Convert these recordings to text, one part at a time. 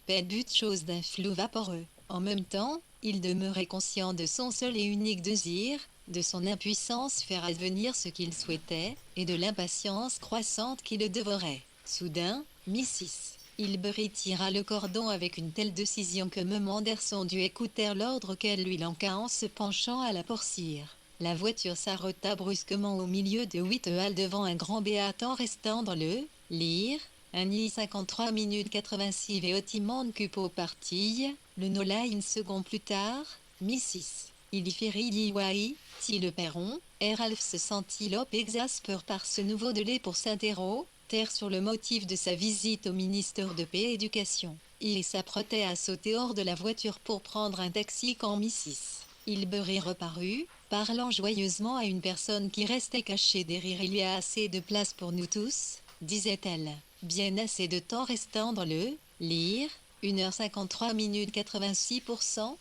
Pet but chose d'un flou vaporeux. En même temps, il demeurait conscient de son seul et unique désir, de son impuissance faire advenir ce qu'il souhaitait, et de l'impatience croissante qui le dévorait. Soudain, Mrs. Hilbery tira le cordon avec une telle décision que Mum Anderson dut écouter l'ordre qu'elle lui lança en se penchant à la portière. La voiture s'arrêta brusquement au milieu de 8 halles devant un grand béatant restant dans le lire. Un I 53 minutes 86 Veotimande Cupo partille, le Nola une seconde plus tard, Mrs. Iliferi Diwai, ti le perron, Ralph se sentit l'op exaspéré par ce nouveau délai pour s'interroger, terre sur le motif de sa visite au ministère de Paix et Éducation. Il s'apprêtait à sauter hors de la voiture pour prendre un taxi quand Mrs. Hilbery reparut, parlant joyeusement à une personne qui restait cachée derrière. Il y a assez de place pour nous tous, disait-elle. Bien assez de temps restant dans le lire, 1h53 minutes 86%,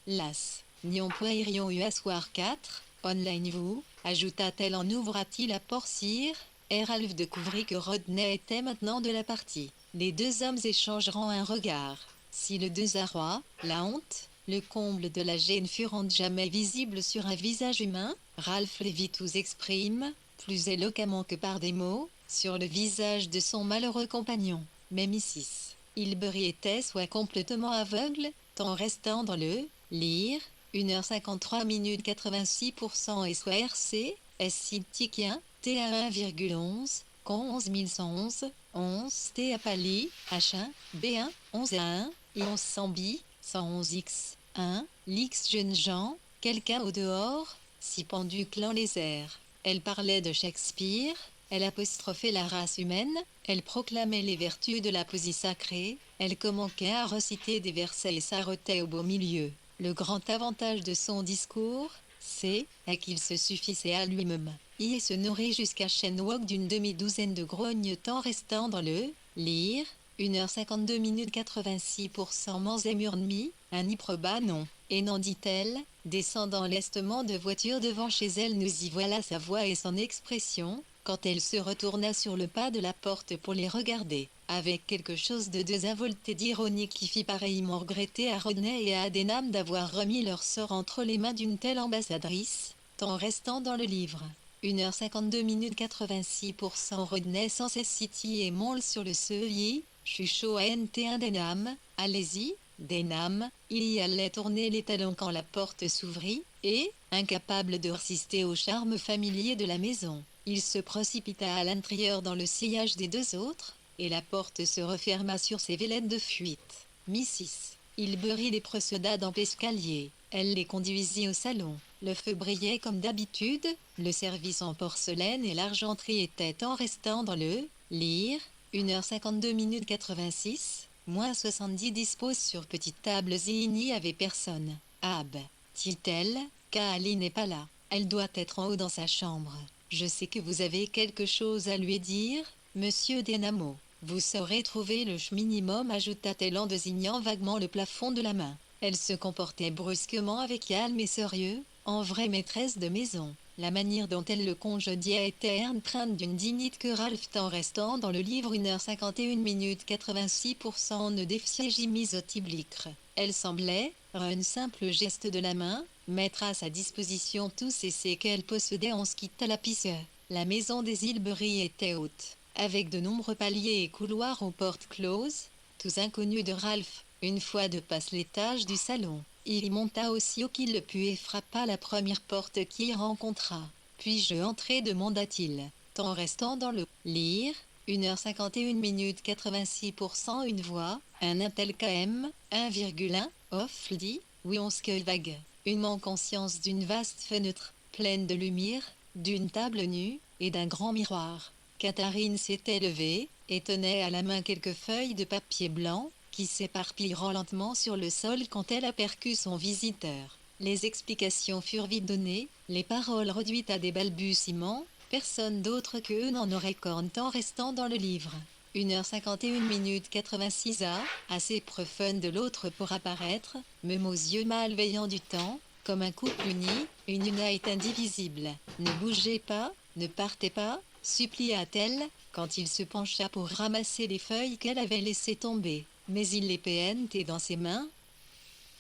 las. Nion poirion eu asseoir 4, online vous, ajouta-t-elle en ouvrant-il la portière. Ralph découvrit que Rodney était maintenant de la partie. Les deux hommes échangeront un regard. Si le désarroi, la honte, le comble de la gêne furent jamais visibles sur un visage humain, Ralph les vit tous exprime, plus éloquemment que par des mots, sur le visage de son malheureux compagnon. Mais Mrs. Hilbery était soit complètement aveugle, tant restant dans le lire, 1h53 minutes 86% et soit RC, S-Siltikien, T1 1,11, con 11111, 11 T à Pali, H1, B1, 11 à 1, et 11 Sambi, 111X, 1, l'X jeune Jean, quelqu'un au dehors, si pendu clan les airs. Elle parlait de Shakespeare, elle apostrophait la race humaine, elle proclamait les vertus de la poésie sacrée, elle commençait à reciter des versets et s'arrêtait au beau milieu. Le grand avantage de son discours, c'est qu'il se suffisait à lui-même. Il se nourrit jusqu'à Shenwalk d'une demi-douzaine de grognes-temps restant dans le lire, 1h52 minutes 86% Manzemurmi, un improba non. Et n'en dit-elle, descendant lestement de voiture devant chez elle. Nous y voilà sa voix et son expression, quand elle se retourna sur le pas de la porte pour les regarder, avec quelque chose de désinvolte et d'ironique qui fit pareillement regretter à Rodney et à Adenham d'avoir remis leur sort entre les mains d'une telle ambassadrice, tant restant dans le livre. 1h52 minutes 86% Rodney sans cesse City et Mole sur le seuil, chuchot à NT1 Denham, allez-y, Denham, il y allait tourner les talons quand la porte s'ouvrit, et, incapable de résister au charme familier de la maison, il se précipita à l'intérieur dans le sillage des deux autres, et la porte se referma sur ses vélènes de fuite. Mrs. Hilbery les précéda dans l'escalier, elle les conduisit au salon. Le feu brillait comme d'habitude, le service en porcelaine et l'argenterie étaient en restant dans le lire, 1h52 minutes 86, moins 70 disposent sur petites tables et il n'y avait personne. Ab, dit-elle, Kali n'est pas là, elle doit être en haut dans sa chambre. Je sais que vous avez quelque chose à lui dire, monsieur Denham. Vous saurez trouver le minimum, ajouta-t-elle en désignant vaguement le plafond de la main. Elle se comportait brusquement avec calme et sérieux, en vraie maîtresse de maison. La manière dont elle le congédiait était empreinte d'une dignité que Ralph, en restant dans le livre 1h51 minutes 86% ne défiait Jimmy Zotiblicre. Elle semblait, par un simple geste de la main, mettre à sa disposition tous ces essais qu'elle possédait en ce qui quitta la pisse. La maison des Hilbery était haute, avec de nombreux paliers et couloirs aux portes closes, tous inconnus de Ralph. Une fois de passe l'étage du salon, il y monta aussi haut qu'il le put et frappa la première porte qu'il rencontra. Puis-je entrer, demanda-t-il, tant restant dans le lire, 1h51 minutes 86% une voix, un intel KM, 1,1, off dit, oui on se vague, une conscience d'une vaste fenêtre, pleine de lumière, d'une table nue, et d'un grand miroir. Catherine s'était levée, et tenait à la main quelques feuilles de papier blanc, qui s'éparpilleront lentement sur le sol quand elle aperçut son visiteur. Les explications furent vite données, les paroles réduites à des balbutiements, personne d'autre qu'eux n'en aurait corne tant restant dans le livre. 1h51 minutes 86 assez profane de l'autre pour apparaître, même aux yeux malveillants du temps, comme un couple uni, une unité indivisible. Ne bougez pas, ne partez pas, supplia-t-elle, quand il se pencha pour ramasser les feuilles qu'elle avait laissées tomber. Mais il les PNT dans ses mains.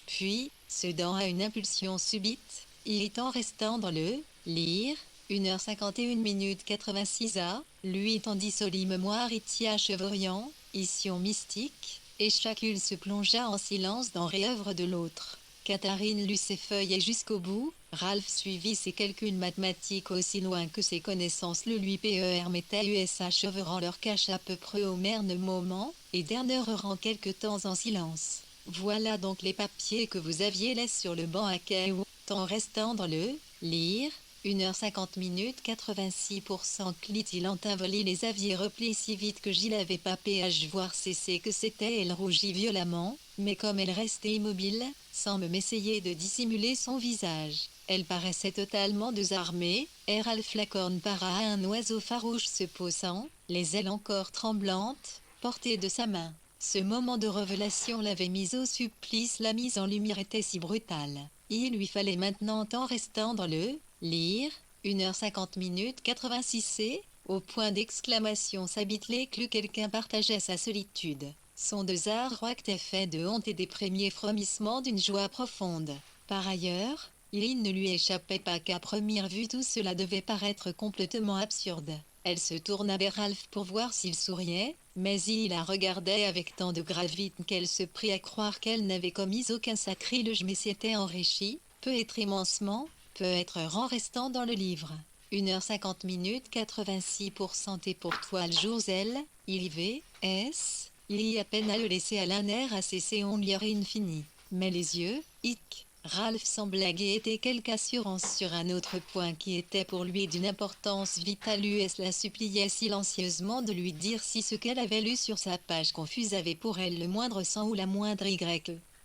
Puis, cédant à une impulsion subite, irritant restant dans le « lire », 1h51 minutes 86 a, lui tendit Soli mémoire Itia Chevorian, Ission mystique, et chacune se plongea en silence dans les œuvres de l'autre. Catherine lut ses feuilles et jusqu'au bout, Ralph suivit ses calculs mathématiques aussi loin que ses connaissances le lui permettaient USA Cheveran leur cache à peu près au merne moment, et demeurant quelque temps en silence. Voilà donc les papiers que vous aviez laissés sur le banc à quai ou, en restant dans le « lire », 1h50 minutes 86% clit-il entinvoli les aviez repliés si vite que j'y l'avais pas péage voir cesser que c'était elle rougit violemment, mais comme elle restait immobile, sans même essayer de dissimuler son visage, elle paraissait totalement désarmée, et Ralph Lacorne para à un oiseau farouche se posant, les ailes encore tremblantes, portées de sa main. Ce moment de révélation l'avait mise au supplice, la mise en lumière était si brutale. Il lui fallait maintenant en restant dans le lire, 1h50 minutes 86 c, au point d'exclamation s'habite que quelqu'un partageait sa solitude. Son désarroi était fait de honte et des premiers frémissements d'une joie profonde. Par ailleurs, il ne lui échappait pas qu'à première vue tout cela devait paraître complètement absurde. Elle se tourna vers Ralph pour voir s'il souriait, mais il la regardait avec tant de gravité qu'elle se prit à croire qu'elle n'avait commis aucun sacrilège mais s'était enrichie, peut-être immensement, peut-être en restant dans le livre. 1h50 minutes 86% et pour toi le jour L, S, il y a peine à le laisser à l'un air à cesser on lui aurait infini. Mais les yeux, Ralph semblait guetter quelque assurance sur un autre point qui était pour lui d'une importance vitale. US la suppliait silencieusement de lui dire si ce qu'elle avait lu sur sa page confuse avait pour elle le moindre sens ou la moindre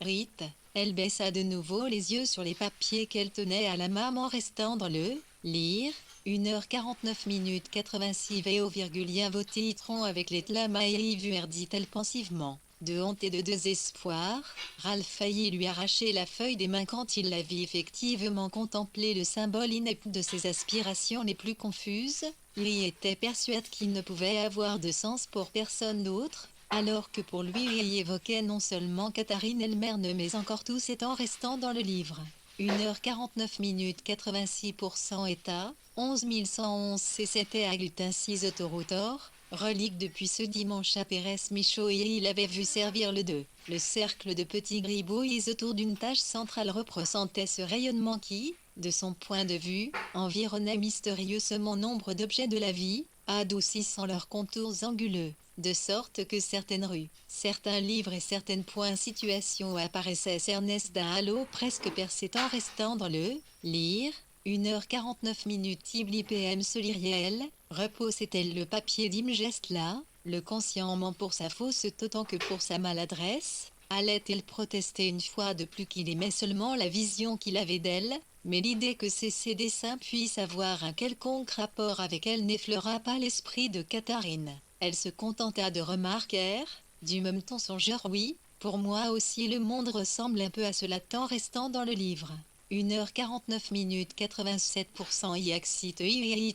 rite. Elle baissa de nouveau les yeux sur les papiers qu'elle tenait à la main en restant dans le lire. 1h49 minutes 86 VO,1 vos titrons avec les tlamaï dit-elle pensivement. De honte et de désespoir, Ralph faillit lui arracher la feuille des mains quand il la vit effectivement contempler le symbole inepte de ses aspirations les plus confuses. Il y était persuadé qu'il ne pouvait avoir de sens pour personne d'autre, alors que pour lui il y évoquait non seulement Catherine elle-même mais encore tout cet en restant dans le livre. 1h49 minutes 86% état, 11111 C7 à gluten 6 autorotor, relique depuis ce dimanche à Pérez Michaud et il avait vu servir le 2. Le cercle de petits gribouillis autour d'une tâche centrale représentait ce rayonnement qui, de son point de vue, environnait mystérieusement nombre d'objets de la vie, adoucissant leurs contours anguleux, de sorte que certaines rues, certains livres et certaines points situations apparaissaient cernés d'un halo presque percé en restant dans le lire. 1h49 minutes Tibli PM Soliriel, reposait-elle le papier d'Imgest là, le consciemment pour sa fausse autant que pour sa maladresse, allait-il protester une fois de plus qu'il aimait seulement la vision qu'il avait d'elle, mais l'idée que ses dessins puissent avoir un quelconque rapport avec elle n'effleura pas l'esprit de Catherine. Elle se contenta de remarquer, du même ton songeur oui, pour moi aussi le monde ressemble un peu à cela tant restant dans le livre. 1h49 minutes 87% y excite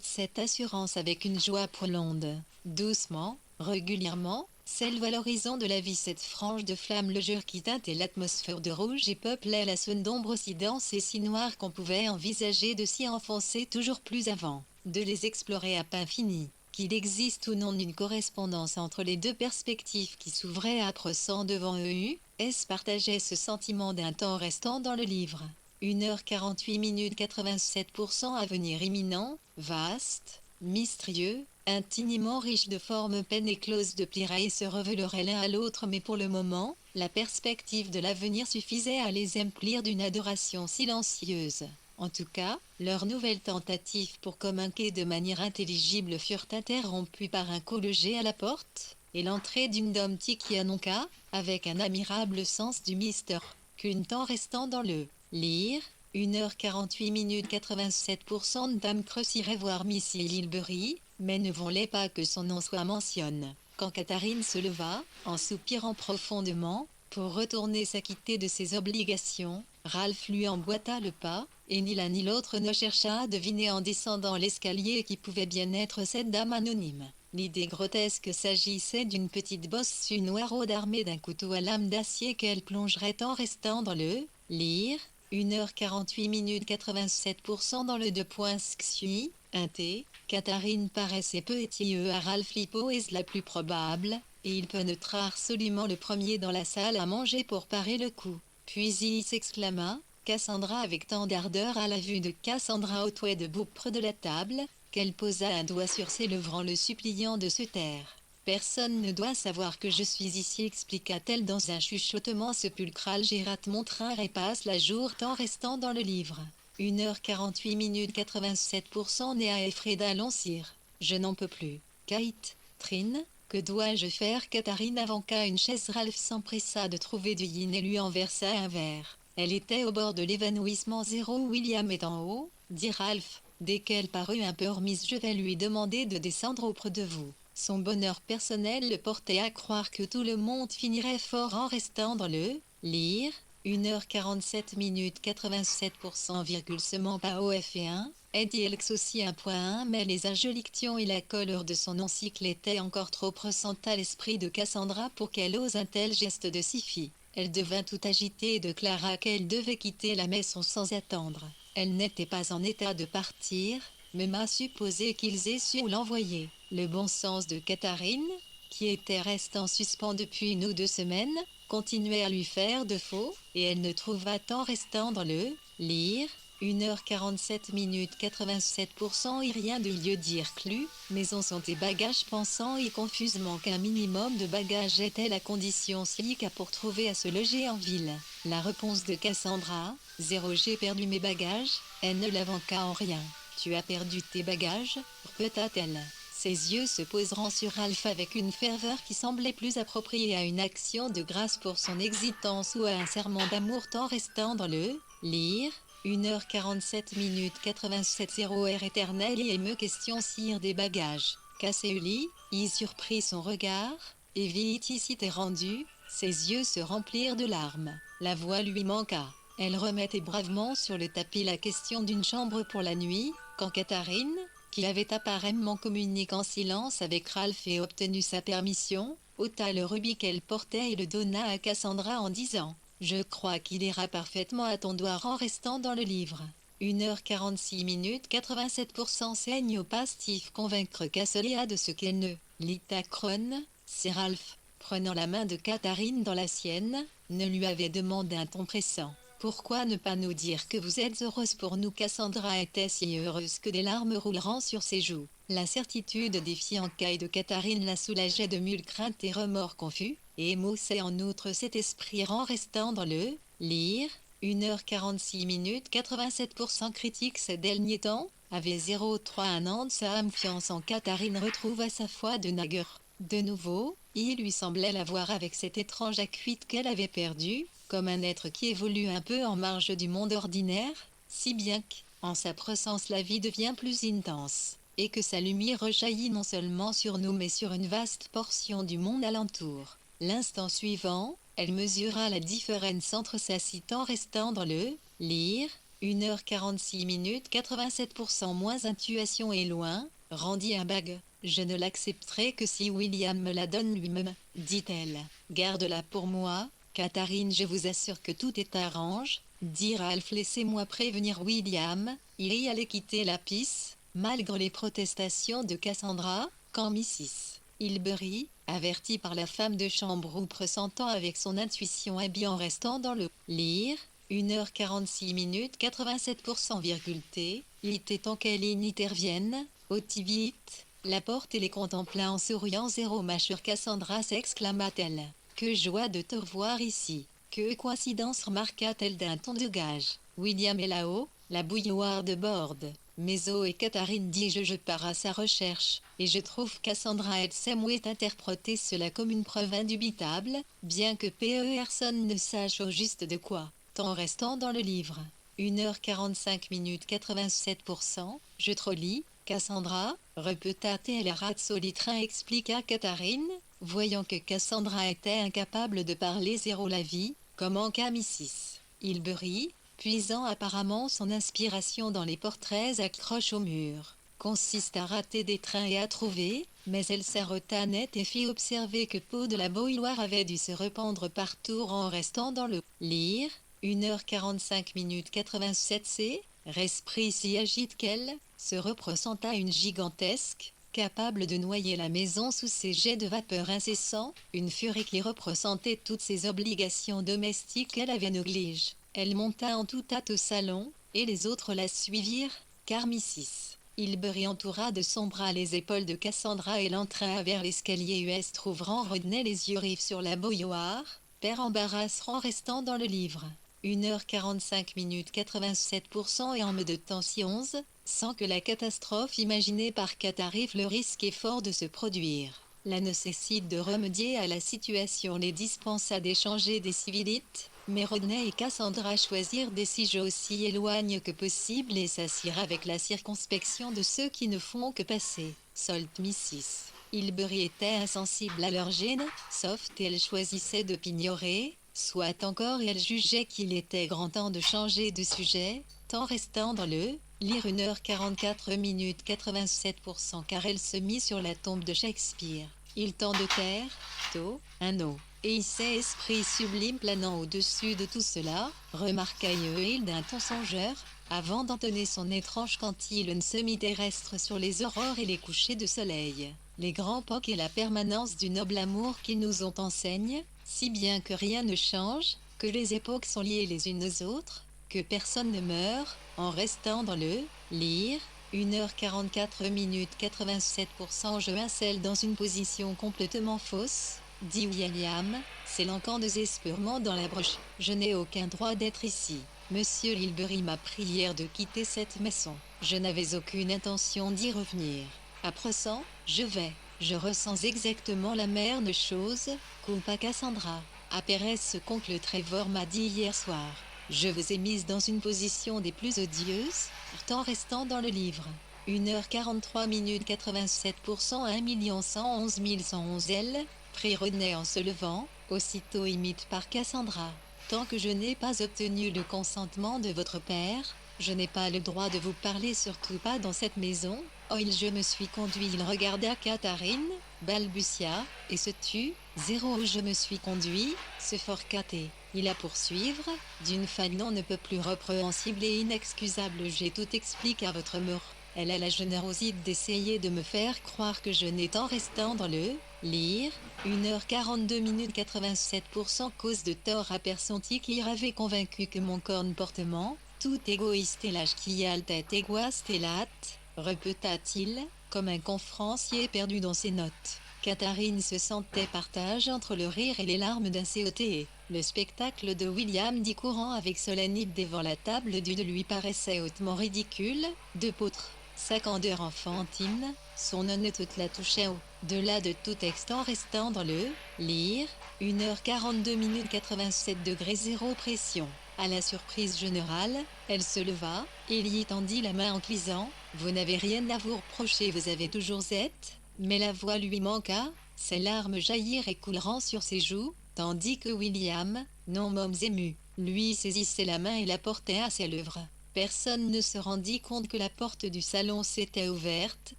cette assurance avec une joie prolonge. Doucement, régulièrement, s'élève à l'horizon de la vie cette frange de flamme le jour qui teintait l'atmosphère de rouge et peuplait la zone d'ombre si dense et si noire qu'on pouvait envisager de s'y enfoncer toujours plus avant, de les explorer à pas fini. Qu'il existe ou non une correspondance entre les deux perspectives qui s'ouvraient à croissant devant eux, S partageait ce sentiment d'un temps restant dans le livre. 1h48 minutes 87% avenir imminent, vaste, mystérieux, infiniment riche de formes peines écloses de plirailles se révéleraient l'un à l'autre mais pour le moment, la perspective de l'avenir suffisait à les emplir d'une adoration silencieuse. En tout cas, leurs nouvelles tentatives pour communiquer de manière intelligible furent interrompues par un coup de jet à la porte, et l'entrée d'une dame qui annonça, avec un admirable sens du mystère, qu'une temps restant dans le lire, 1h48 minutes 87% de dame Creuse irait voir Miss Lilbury, mais ne voulait pas que son nom soit mentionné. Quand Catherine se leva, en soupirant profondément, pour retourner s'acquitter de ses obligations, Ralph lui emboîta le pas, et ni l'un ni l'autre ne chercha à deviner en descendant l'escalier qui pouvait bien être cette dame anonyme. L'idée grotesque s'agissait d'une petite bosse noire armée d'un couteau à lame d'acier qu'elle plongerait en restant dans le lire. 1h48 minutes 87% dans le 2.xui, un T. Katharine paraissait peu étilleux à Ralph l'hypothèse la plus probable, et il pénétra absolument le premier dans la salle à manger pour parer le coup. Puis il s'exclama, Cassandra avec tant d'ardeur à la vue de Cassandra Otway debout près de la table, qu'elle posa un doigt sur ses lèvres en le suppliant de se taire. Personne ne doit savoir que je suis ici, expliqua-t-elle dans un chuchotement sépulcral. Gérard montra et passe la journée en restant dans le livre. 1h48 minutes 87% Néa et Freda Lancire. Je n'en peux plus. Kate, Trin, que dois-je faire? Katharine avança une chaise. Ralph s'empressa de trouver du yin et lui en versa un verre. Elle était au bord de l'évanouissement. William est en haut, dit Ralph. Dès qu'elle parut un peu remise, je vais lui demander de descendre auprès de vous. Son bonheur personnel le portait à croire que tout le monde finirait fort en restant dans le lire. 1h47 minutes 87%, seulement pas au F1. Eddie Elks aussi 1.1, mais les injonctions et la colère de son encycle étaient encore trop pressantes à l'esprit de Cassandra pour qu'elle ose un tel geste de sci-fi. Elle devint tout agitée et déclara qu'elle devait quitter la maison sans attendre. Elle n'était pas en état de partir, mais m'a supposé qu'ils aient su l'envoyer. Le bon sens de Katharine, qui était restée en suspens depuis 1 ou 2 semaines, continuait à lui faire défaut, et elle ne trouva en restant dans le lire. 1h47 minutes 87% et rien de lieu dire clu, maison sont tes bagages, pensant y confusément qu'un minimum de bagages était la condition sine pour trouver à se loger en ville. La réponse de Cassandra, 0 j'ai perdu mes bagages, elle ne l'avança en rien. Tu as perdu tes bagages, répéta-t-elle. Ses yeux se poseront sur Ralph avec une ferveur qui semblait plus appropriée à une action de grâce pour son existence ou à un serment d'amour en restant dans le lire. 1h47 minutes 87 0 heure éternelle et me question sire des bagages. Casseuli, y surprit son regard, et vite ici t'est rendu, ses yeux se remplirent de larmes. La voix lui manqua. Elle remettait bravement sur le tapis la question d'une chambre pour la nuit, quand Katharine, qui avait apparemment communiqué en silence avec Ralph et obtenu sa permission, ôta le rubis qu'elle portait et le donna à Cassandra en disant « Je crois qu'il ira parfaitement à ton doigt en restant dans le livre. » 1h46 minutes 87% saigne au pastif convaincre Casselia de ce qu'elle ne lit à Cron, c'est Ralph, prenant la main de Katharine dans la sienne, ne lui avait demandé un ton pressant. Pourquoi ne pas nous dire que vous êtes heureuse pour nous? Cassandra était si heureuse que des larmes rouleront sur ses joues. La certitude des fiançailles de Katharine la soulageait de mille craintes et remords confus, et émoussait en outre cet esprit en restant dans le lire. 1h46 minutes 87% critique ces derniers temps, avait 0,3 un an de sa confiance en Katharine retrouva sa foi de naguère. De nouveau, il lui semblait la voir avec cette étrange acuité qu'elle avait perdue, comme un être qui évolue un peu en marge du monde ordinaire, si bien qu'en sa présence la vie devient plus intense, et que sa lumière rejaillit non seulement sur nous mais sur une vaste portion du monde alentour. L'instant suivant, elle mesura la différence entre sa cite en restant dans le lire, 1h46 minutes 87% moins intuition et loin, rendit un bague. Je ne l'accepterai que si William me la donne lui-même, dit-elle. Garde-la pour moi, Katharine, je vous assure que tout est arrange, dit Ralph. Laissez-moi prévenir William, il y allait quitter la piste, malgré les protestations de Cassandra, quand Mrs. Hilbery, avertie par la femme de chambre ou pressentant avec son intuition et bien restant dans le lire, 1h46 minutes 87% T, il était temps qu'elle intervienne, aussi vite. La porte et les contempla en souriant. 0 ma chère Cassandra, s'exclama-t-elle. Que joie de te revoir ici. Que coïncidence, remarqua-t-elle d'un ton de gage. William est là-haut, la bouilloire de bord. Mézo et Katharine, dis-je, je pars à sa recherche, et je trouve Cassandra et Samuel interpréter cela comme une preuve indubitable, bien que personne ne sache au juste de quoi, en restant dans le livre. 1h45 minutes 87%, je trollis. Cassandra, répéta-t-elle à Ratsolitrain, expliqua Katharine, voyant que Cassandra était incapable de parler. 0 la vie, comment qu'à Mrs. Hilbery, puisant apparemment son inspiration dans les portraits accroches au mur, consiste à rater des trains et à trouver, mais elle s'arrêta net et fit observer que Peau de la Bouilloire avait dû se rependre par tour en restant dans le lire, 1h45 87 c. Resprit si agite qu'elle se représenta une gigantesque, capable de noyer la maison sous ses jets de vapeur incessants, une furie qui représentait toutes ses obligations domestiques qu'elle avait négligées. Elle monta en toute hâte au salon, et les autres la suivirent, car Mrs. Hilbery entoura de son bras les épaules de Cassandra et l'entraîna vers l'escalier US trouvant Rodney les yeux rivés sur la bouilloire, père embarrassant restant dans le livre. 1h45 87% et en mode de tension, sans que la catastrophe imaginée par Kat arrive, le risque est fort de se produire. La nécessité de remédier à la situation les dispensa d'échanger des civilités, mais Rodney et Cassandra choisirent des sujets aussi éloignés que possible et s'assirent avec la circonspection de ceux qui ne font que passer. Salt Mrs. Hilbery était insensible à leur gêne, sauf qu'elle choisissait de pignorer. Soit encore elle jugeait qu'il était grand temps de changer de sujet, tant restant dans le lire 1h44 87% car elle se mit sur la tombe de Shakespeare. Il tend de terre, tôt, un eau, et hissait esprit sublime planant au-dessus de tout cela, remarqua Yehiel d'un ton songeur, avant d'entonner son étrange cantille semi-terrestre sur les aurores et les couchers de soleil. Les grands pocs et la permanence du noble amour qu'ils nous ont enseignent, si bien que rien ne change, que les époques sont liées les unes aux autres, que personne ne meurt, en restant dans le lire, 1h44 87% je m'asselle dans une position complètement fausse, dit William, s'élançant désespérément dans la broche. Je n'ai aucun droit d'être ici. Monsieur Hilbery m'a prié de quitter cette maison. Je n'avais aucune intention d'y revenir. À présent, je ressens exactement la même chose, compa Cassandra. À Pérez ce qu'oncle Trevor m'a dit hier soir. Je vous ai mise dans une position des plus odieuses, tout en restant dans le livre. 1h43 87% 1 111 111 L, prit Rodney en se levant, aussitôt imite par Cassandra. Tant que je n'ai pas obtenu le consentement de votre père, je n'ai pas le droit de vous parler, surtout pas dans cette maison. Oh, je me suis conduit. Il regarda Catherine, balbutia, et se tut. 0 je me suis conduit, se forcaté. Il a poursuivre, d'une façon ne peut plus répréhensible et inexcusable. J'ai tout expliqué à votre mère. Elle a la générosité d'essayer de me faire croire que je n'ai en restant dans le lire, 1h42 87% cause de tort aperçenti qui avait convaincu que mon comportement, tout égoïste et lâche qui a la tête égoïste et la hâte, répéta-t-il, comme un conférencier perdu dans ses notes. Catherine se sentait partage entre le rire et les larmes d'un COT. Le spectacle de William dit courant avec solennité devant la table du lui paraissait hautement ridicule, de poutre. Sa candeur enfantine, son honnêteté la touchait au-delà de tout texte en restant dans le lire, 1h42 87°0 pression. À la surprise générale, elle se leva, et lui tendit la main en disant « Vous n'avez rien à vous reprocher, vous avez toujours été » mais la voix lui manqua, ses larmes jaillirent et coulèrent sur ses joues, tandis que William, non mômes ému, lui saisissait la main et la portait à ses lèvres. Personne ne se rendit compte que la porte du salon s'était ouverte,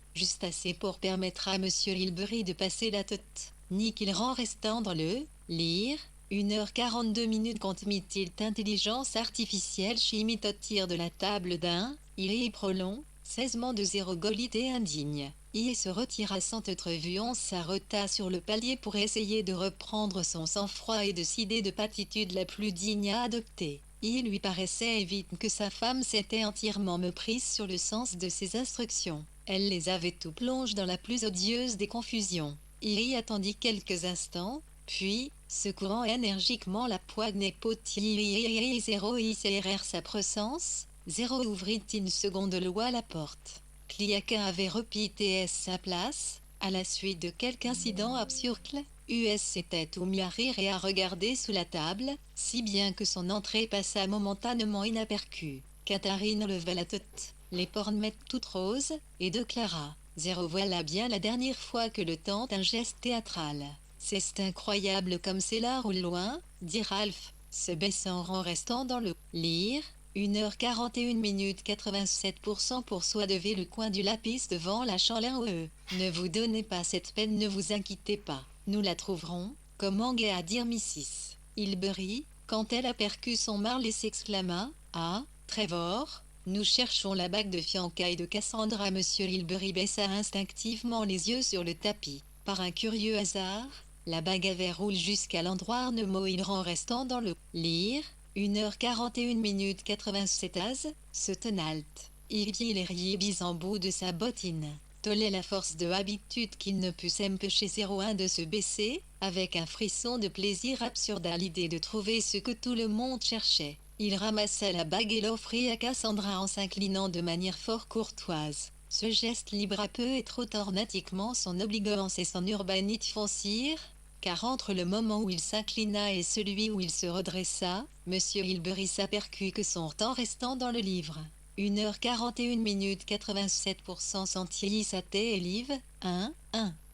juste assez pour permettre à Monsieur Hilbery de passer la tête, ni qu'il en restant dans le lire, 1h42 mit-il intelligence artificielle chimitotir de la table d'un, il prolong, 16 de zéro golité indigne. Il se retira sans être vu. On s'arrêta sur le palier pour essayer de reprendre son sang-froid et décider de l'attitude la plus digne à adopter. Il lui paraissait évident que sa femme s'était entièrement méprise sur le sens de ses instructions. Elle les avait tout plongés dans la plus odieuse des confusions. Il y attendit quelques instants, puis, secouant énergiquement la poigne épaulée, 0 ICRR sa présence, 0 ouvrit une seconde loi la porte. Cliaquin avait repris sa place, à la suite de quelque incident absurde. US s'était tout mis à rire et à regarder sous la table, si bien que son entrée passa momentanément inaperçue. Catherine leva la tête, les pornettes toutes roses, et déclara « 0 voilà bien la dernière fois que le temps un geste théâtral. C'est incroyable comme c'est là au loin, dit Ralph, se baissant en restant dans le lire. 1h41 minutes 87% pour soilever le coin du lapis devant la chandelle. Ne vous donnez pas cette peine, ne vous inquiétez pas. Nous la trouverons, commençait à dire Mrs. Hilbery, quand elle aperçut son mari et s'exclama « Ah, Trevor, nous cherchons la bague de fiançailles de Cassandra. » Monsieur Hilbery baissa instinctivement les yeux sur le tapis. Par un curieux hasard, la bague avait roulé jusqu'à l'endroit où il en restant dans le lire. 1h41 minutes 87 as, se tenalte. Il vit les ribis en bout de sa bottine. Tolait la force de habitude qu'il ne put s'empêcher 01 de se baisser, avec un frisson de plaisir absurde à l'idée de trouver ce que tout le monde cherchait. Il ramassa la bague et l'offrit à Cassandra en s'inclinant de manière fort courtoise. Ce geste libéra peu et trop ornatiquement son obligeance et son urbanité foncière, car entre le moment où il s'inclina et celui où il se redressa, Monsieur Hilbery s'aperçut que son temps restant dans le livre. 1h41 minutes 87% sentit sa tête et live. 1.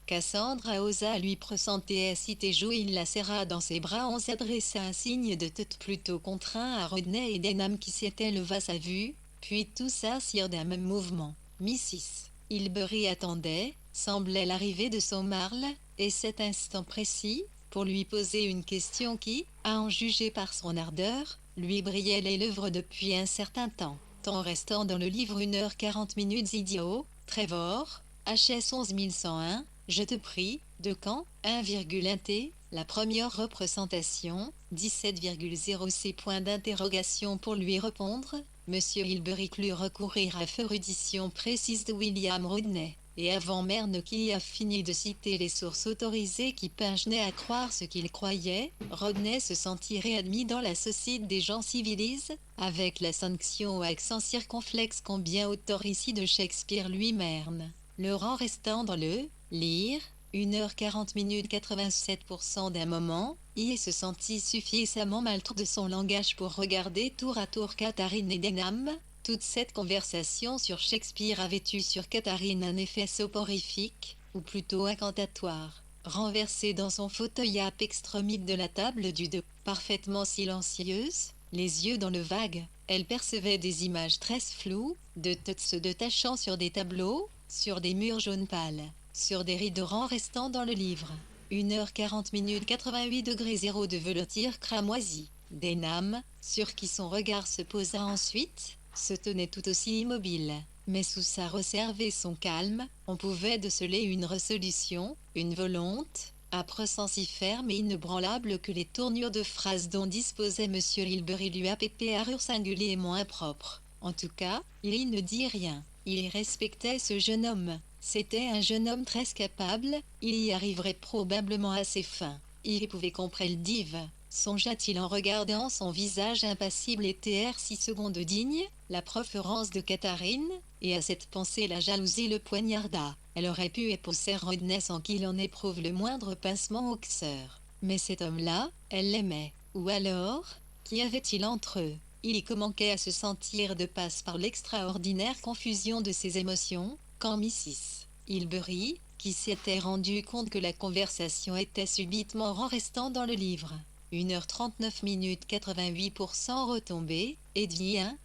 Cassandra osa lui présenter cité joue, il la serra dans ses bras, on s'adressa un signe de tête plutôt contraint à Rodney et Denham qui s'était levé à sa vue, puis tous s'assirent d'un même mouvement. Mrs. Hilbery attendait, semblait l'arrivée de son marle, et cet instant précis, pour lui poser une question qui, à en juger par son ardeur, lui brillait les lèvres depuis un certain temps. Temps restant dans le livre 1h40 minutes idiot, Trevor, HS 11101, je te prie, de quand, 1,1t, la première représentation, 17,0c point d'interrogation pour lui répondre, Monsieur Hilbery crut recourir à l'érudition précise de William Rodney. Et avant Merne qui a fini de citer les sources autorisées qui pingeaient à croire ce qu'il croyait, Rodney se sentit réadmis dans la société des gens civilisés, avec la sanction au accent circonflexe combien autoricide de Shakespeare lui-même. Le rang restant dans le lire, 1h40 minutes 87% d'un moment, il se sentit suffisamment maltru de son langage pour regarder tour à tour Catherine et Denham. Toute cette conversation sur Shakespeare avait eu sur Catherine un effet soporifique, ou plutôt incantatoire. Renversée dans son fauteuil à extrémité de la table du deux, parfaitement silencieuse, les yeux dans le vague, elle percevait des images très floues, de têtes se détachant sur des tableaux, sur des murs jaunes pâles, sur des rideaux restant dans le livre. 1h40 minutes 88 degrés 0 de velours cramoisi. Denham, sur qui son regard se posa ensuite, se tenait tout aussi immobile, mais sous sa réserve et son calme, on pouvait déceler une résolution, une volonté, âpre sens si ferme et inébranlable que les tournures de phrases dont disposait Monsieur Hilbery lui apparurent singulièrement impropres. En tout cas, il ne dit rien. Il respectait ce jeune homme. C'était un jeune homme très capable, il y arriverait probablement à ses fins. Il pouvait comprendre dive. Songea-t-il en regardant son visage impassible et TR 6 secondes digne, la préférence de Catherine, et à cette pensée la jalousie le poignarda. Elle aurait pu épouser Rodney sans qu'il en éprouve le moindre pincement au cœur. Mais cet homme-là, elle l'aimait. Ou alors, qu'y avait-il entre eux? Il y commençait à se sentir de passe par l'extraordinaire confusion de ses émotions, quand Mrs. Hilbery, qui s'était rendu compte que la conversation était subitement restant dans le livre. 1h39 minutes 88% retombé, et dit un,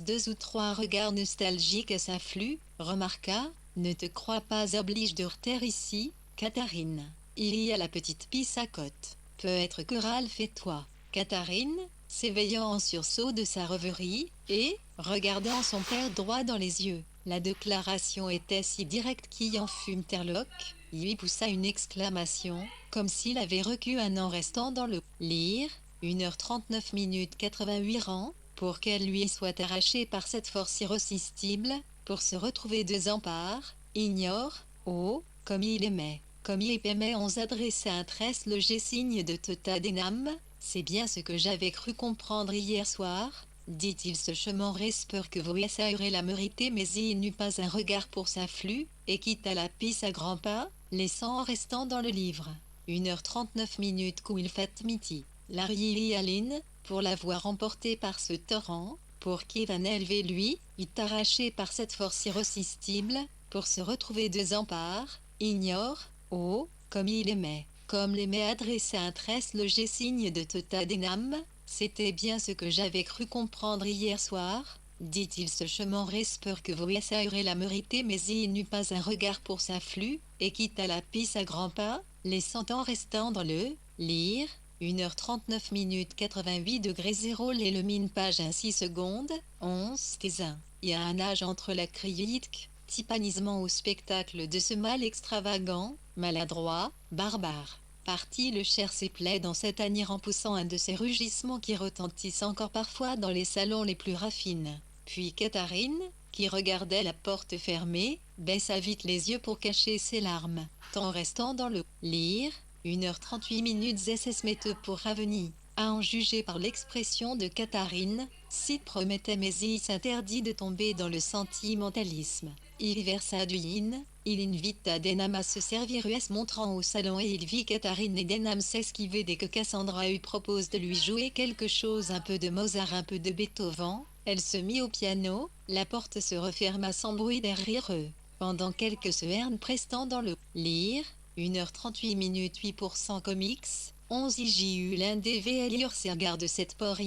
deux ou trois regards nostalgiques à sa flux, remarqua, ne te crois pas oblige de retaire ici, Catherine. Il y a la petite pisse à côte. Peut-être que Ralph et toi. Catherine, s'éveillant en sursaut de sa rêverie, et, regardant son père droit dans les yeux. La déclaration était si directe qu'en fut Terlock, lui poussa une exclamation, comme s'il avait reculé un an restant dans le lire, 1h39 minutes 88 rangs, pour qu'elle lui soit arrachée par cette force irrésistible, pour se retrouver désemparé, ignore, oh, comme il aimait. Comme il aimait, on s'adressa un tresse léger signe de tota Denham, c'est bien ce que j'avais cru comprendre hier soir, dit-il sèchement, respect que vous essayerez la mériter, mais il n'eut pas un regard pour sa flux, et quitta la piste à grands pas, laissant en restant dans le livre. 1h39 minutes qu'il fait midi. Larry Allen, pour l'avoir emporté par ce torrent, pour qui Van élevé lui, est arraché par cette force irrésistible, pour se retrouver désemparé, ignore, oh, comme il aimait. Comme l'aimait adresser un tresse léger signe de tota Denham, C'était bien ce que j'avais cru comprendre hier soir, dit-il sèchement. J'espère que vous aurez la mérité. Mais il n'eut pas un regard pour sa flûte, et quitta la piste à grands pas, laissant en restant dans le lire. 1h39 minutes 88 degrés 0 et le mine page 1 6 secondes, 11 T1. Il y a un âge entre la critique, typanisement au spectacle de ce mal extravagant, maladroit, barbare. Partit le cher ses plaies dans cet anir en poussant un de ces rugissements qui retentissent encore parfois dans les salons les plus raffinés. Puis Catherine, qui regardait la porte fermée, baissa vite les yeux pour cacher ses larmes, tant restant dans le lire. 1h38 minutes SS méthode pour Raveni. À en juger par l'expression de Catherine, Sid promettait mais il s'interdit de tomber dans le sentimentalisme. Il versa du yin, il invita Denham à se servir US montrant au salon et il vit Catherine et Denham s'esquiver dès que Cassandra lui propose de lui jouer quelque chose, un peu de Mozart, un peu de Beethoven. Elle se mit au piano, la porte se referma sans bruit derrière eux. Pendant quelques secondes prestant dans le lire, 1h38 minutes 8% comics, 11 IJU l'un des VL se regarde cette porte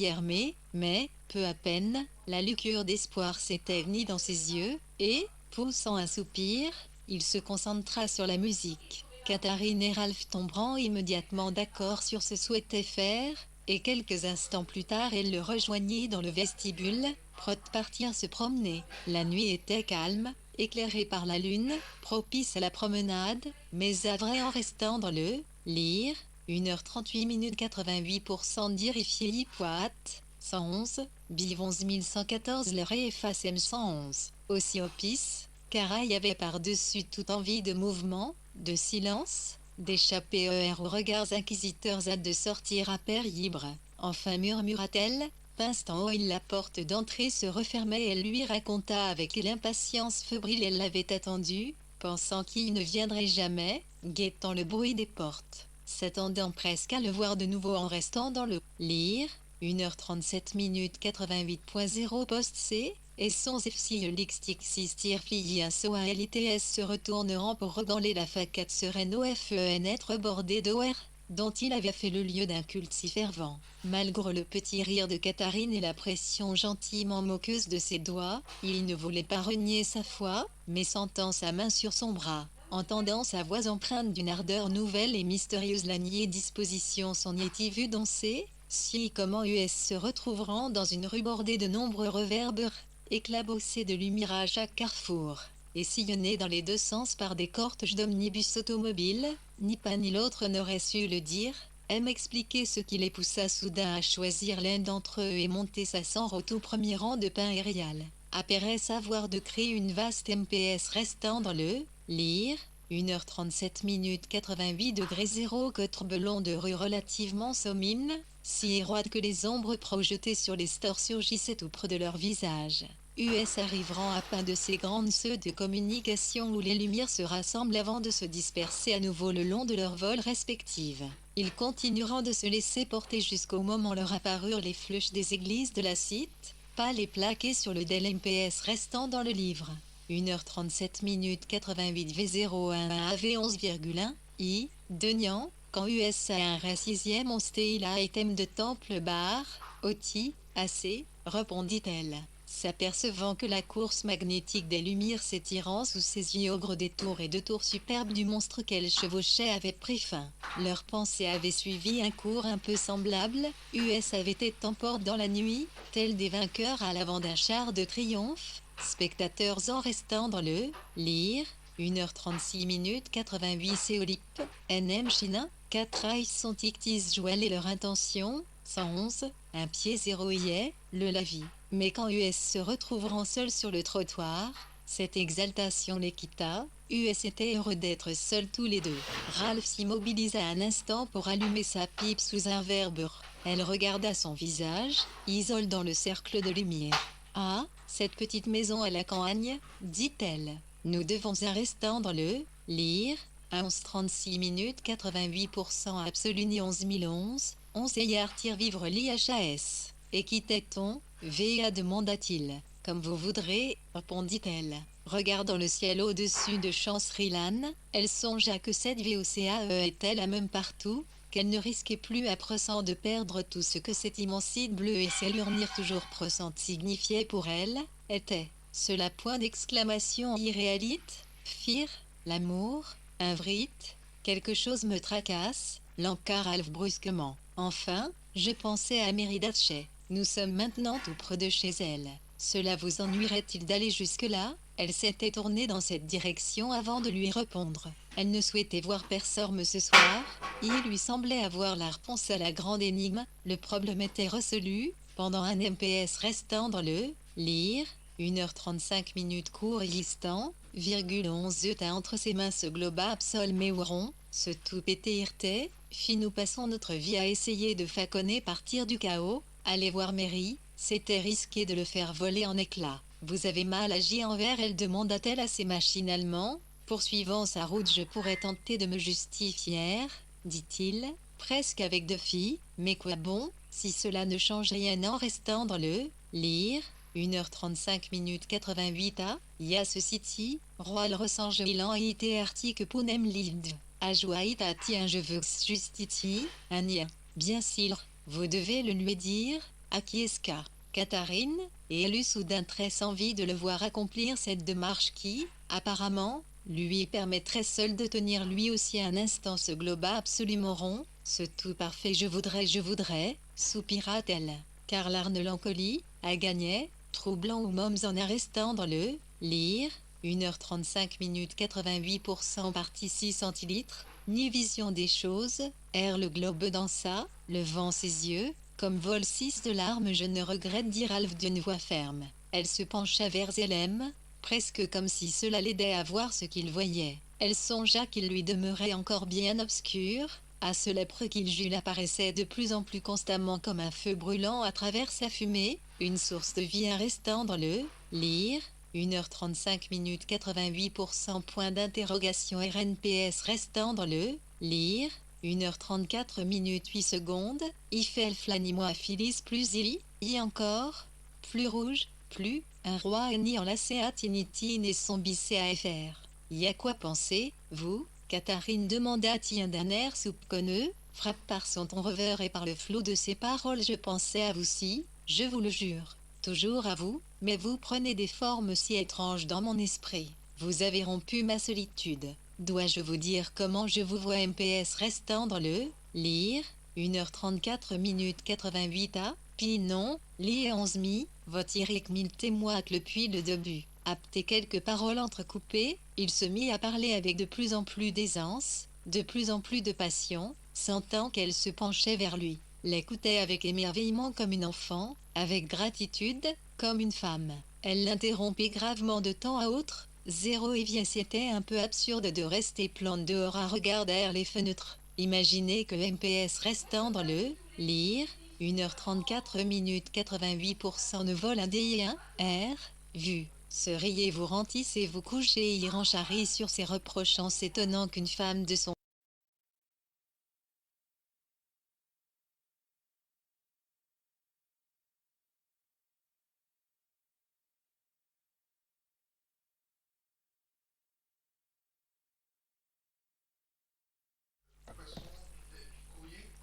mais, peu à peine, la lueur d'espoir s'éteignit dans ses yeux, et, poussant un soupir, il se concentra sur la musique. Catherine et Ralph tomberont immédiatement d'accord sur ce souhaitait faire, et quelques instants plus tard elle le rejoignit dans le vestibule, prête partir se promener. La nuit était calme, éclairée par la lune, propice à la promenade, mais à vrai en restant dans le lire. 1h38 minutes 88% d'Irifié Poit, 111, Biv 11114 le réefface M111. Aussi opis, Caraï avait par-dessus toute envie de mouvement, de silence, d'échapper aux regards inquisiteurs, hâte de sortir à pair libre. Enfin murmura-t-elle, instant où la porte d'entrée se refermait, elle lui raconta avec l'impatience fébrile elle l'avait attendu, pensant qu'il ne viendrait jamais, guettant le bruit des portes, s'attendant presque à le voir de nouveau en restant dans le lire. 1h37 minutes 88.0 post C, et son FC l'Ixtixis tirfli un soa LITS se retourneront pour regaler la facade sereine au FEN être bordé de OR, dont il avait fait le lieu d'un culte si fervent. Malgré le petit rire de Catherine et la pression gentiment moqueuse de ses doigts, il ne voulait pas renier sa foi, mais sentant sa main sur son bras, entendant sa voix empreinte d'une ardeur nouvelle et mystérieuse, la nier disposition s'en y vu danser, si comment US se retrouveront dans une rue bordée de nombreux réverbères, éclaboussée de lumière à chaque carrefour, et sillonnée dans les deux sens par des cortèges d'omnibus automobiles, ni pas ni l'autre n'aurait su le dire, aime expliquer ce qui les poussa soudain à choisir l'un d'entre eux et monter sa sang au tout premier rang de pain aérial. Apparaît savoir de créer une vaste MPS restant dans le lire. 1h37 minutes 88 degrés 0 belon de rue relativement sommine, si éroide que les ombres projetées sur les stores surgissaient tout près de leur visage. US arriveront à peine de ces grandes ceux de communication où les lumières se rassemblent avant de se disperser à nouveau le long de leurs vols respectifs. Ils continueront de se laisser porter jusqu'au moment où leur apparurent les flèches des églises de la cite, pas les plaquées sur le Dell MPS restant dans le livre. 1h37 minutes 88 V01 AV 11,1 I, Denian, quand US a un 6e on style à item de temple bar, Oti, AC, répondit-elle, s'apercevant que la course magnétique des lumières s'étirant sous ses yeux ogres des tours et de tours superbes du monstre qu'elle chevauchait avait pris fin. Leur pensée avait suivi un cours un peu semblable, US avait été en porte dans la nuit, tels des vainqueurs à l'avant d'un char de triomphe, spectateurs en restant dans le lire. 1h36 minutes 88 Céolip, NM China, 4 eyes sont ictis jouaient leur intention, 111, un pied 0 y est, le lavis. Mais quand US se retrouveront seuls sur le trottoir, cette exaltation les quitta, US était heureux d'être seuls tous les deux. Ralph s'immobilisa un instant pour allumer sa pipe sous un verre beurre. Elle regarda son visage, isole dans le cercle de lumière. Ah, cette petite maison à la campagne, dit-elle. Nous devons un restant dans le lire. 11h36 minutes 88% absolu 11011, 11 ayards vivre l'IHAS. Et quittait-on VA demanda-t-il. Comme vous voudrez, répondit-elle. Regardant le ciel au-dessus de Chanceryland, elle songea que cette VOCAE était la même partout, qu'elle ne risquait plus à présent de perdre tout ce que cet immensité bleu et ses lurnir toujours pressantes signifiaient pour elle, était. Cela point d'exclamation irréalite, fear, l'amour, un vrite, quelque chose me tracasse, l'encar Alf brusquement. Enfin, je pensais à Meridache. Nous sommes maintenant tout près de chez elle. Cela vous ennuierait-il d'aller jusque-là? Elle s'était tournée dans cette direction avant de lui répondre. Elle ne souhaitait voir personne ce soir. Il lui semblait avoir la réponse à la grande énigme. Le problème était résolu. Pendant un MPS restant dans le lire, 1h35 minutes court et listant, 11 jeta entre ses mains ce globe absolu rond, ce tout pété irté, fit nous passons notre vie à essayer de faconner partir du chaos, aller voir Mary, c'était risqué de le faire voler en éclats. Vous avez mal agi envers elle, demanda-t-elle assez machinalement. Poursuivant sa route, je pourrais tenter de me justifier, dit-il, presque avec de filles, mais quoi bon, si cela ne change rien en restant dans le lire. 1h35 minutes 88 à Yas City, Royal Ressengelant et Arctique Punem Lild. Ajoaïta tien je veux justiti, un lien. Bien sûr, vous devez le lui dire, Akieska. Catherine, et elle eut soudain très envie de le voir accomplir cette démarche qui, apparemment, lui permettrait seul de tenir lui aussi un instant ce globe absolument rond, ce tout parfait je voudrais, soupira-t-elle. Car l'armelancolie, a gagné, troublant ou mômes en restant dans le lire, 1h35 minutes 88% partie 6 centilitres, ni vision des choses, erre le globe dansa, levant ses yeux, comme vol 6 de larmes je ne regrette dire Alf d'une voix ferme. Elle se pencha vers elle, presque comme si cela l'aidait à voir ce qu'il voyait. Elle songea qu'il lui demeurait encore bien obscur, à cela près qu'il Jules apparaissait de plus en plus constamment comme un feu brûlant à travers sa fumée, une source de vie restant dans le lire, 1h35 minutes 88% point d'interrogation RNPS restant dans le lire, 1h34 minutes 8 secondes, Ifel Flanimois Phyllis plus y encore, plus rouge, plus, un roi ni enlacé à Tinitine et son bissé à FR. Y a quoi penser, vous? Catherine demanda-t-il d'un air soupçonneux, frappe par son ton revers et par le flot de ses paroles. Je pensais à vous si, je vous le jure. Toujours à vous, mais vous prenez des formes si étranges dans mon esprit. Vous avez rompu ma solitude. Dois-je vous dire comment je vous vois MPS restant dans le lire 1h34 minutes 88 à puis non, les 11 mi, votre Eric mille témoins depuis le début. Apté quelques paroles entrecoupées, il se mit à parler avec de plus en plus d'aisance, de plus en plus de passion, sentant qu'elle se penchait vers lui, l'écoutait avec émerveillement comme une enfant, avec gratitude, comme une femme. Elle l'interrompit gravement de temps à autre. Zéro et bien c'était un peu absurde de rester plante dehors à regarder les fenêtres. Imaginez que MPS restant dans le lire, 1h34 minutes 88% ne vol indéien, R, vu. Se riez vous rentissez vous couchez et y rencharrit sur ses reproches en s'étonnant qu'une femme de son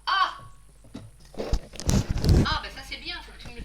Ah! Ah, bah ça c'est bien, faut que tu me le...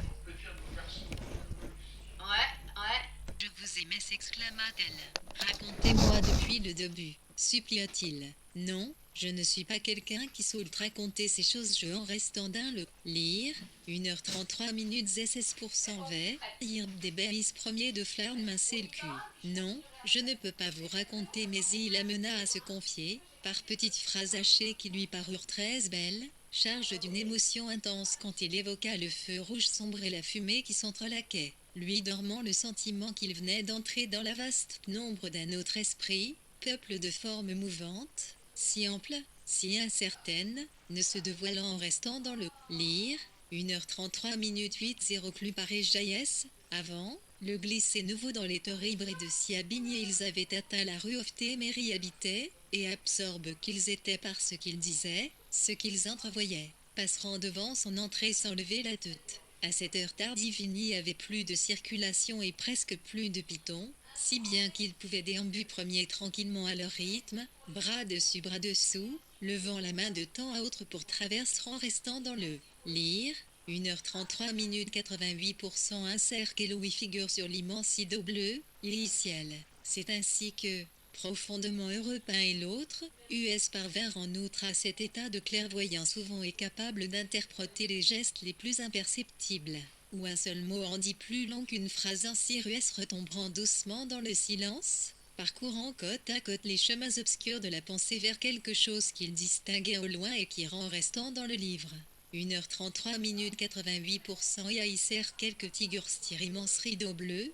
Ouais, ouais. Je vous aimais s'exclama-t-elle. Racontez-moi depuis le début, supplia-t-il. Non, je ne suis pas quelqu'un qui saute raconter ces choses je en restant dans le lire, 1h33 minutes SS% V, ir des béis premier de flamme mincer le cul. Non, je ne peux pas vous raconter mais il amena à se confier, par petites phrases hachées qui lui parurent très belles, charge d'une émotion intense quand il évoqua le feu rouge sombre et la fumée qui s'entrelaquait, lui dormant le sentiment qu'il venait d'entrer dans la vaste nombre d'un autre esprit, peuple de formes mouvantes, si ample, si incertaine, ne se dévoilant en restant dans le lire, 1h33 minutes 8 plus Paris Jaillès, avant, le glisser nouveau dans les terribles et de s'y abigner ils avaient atteint la rue Ofté Mairie habitait, et absorbes qu'ils étaient par ce qu'ils disaient, ce qu'ils entrevoyaient, passeront devant son entrée sans lever la tête. À cette heure tardive il n'y avait plus de circulation et presque plus de pitons, si bien qu'ils pouvaient déambuler premier tranquillement à leur rythme, bras dessus bras dessous, levant la main de temps à autre pour traverser en restant dans le lire. 1h33 minutes 88%. Insert que Louis figure sur l'immense rideau bleu, ciel. C'est ainsi que, profondément heureux l'un et l'autre, US parvinrent en outre à cet état de clairvoyance souvent est capable d'interpréter les gestes les plus imperceptibles, où un seul mot en dit plus long qu'une phrase. Ainsi US retombant doucement dans le silence, parcourant côte à côte les chemins obscurs de la pensée vers quelque chose qu'il distinguait au loin et qui en restant dans le livre. 1h33 minutes 88%. Et haïssèrent quelques tigres stir immense rideau bleu,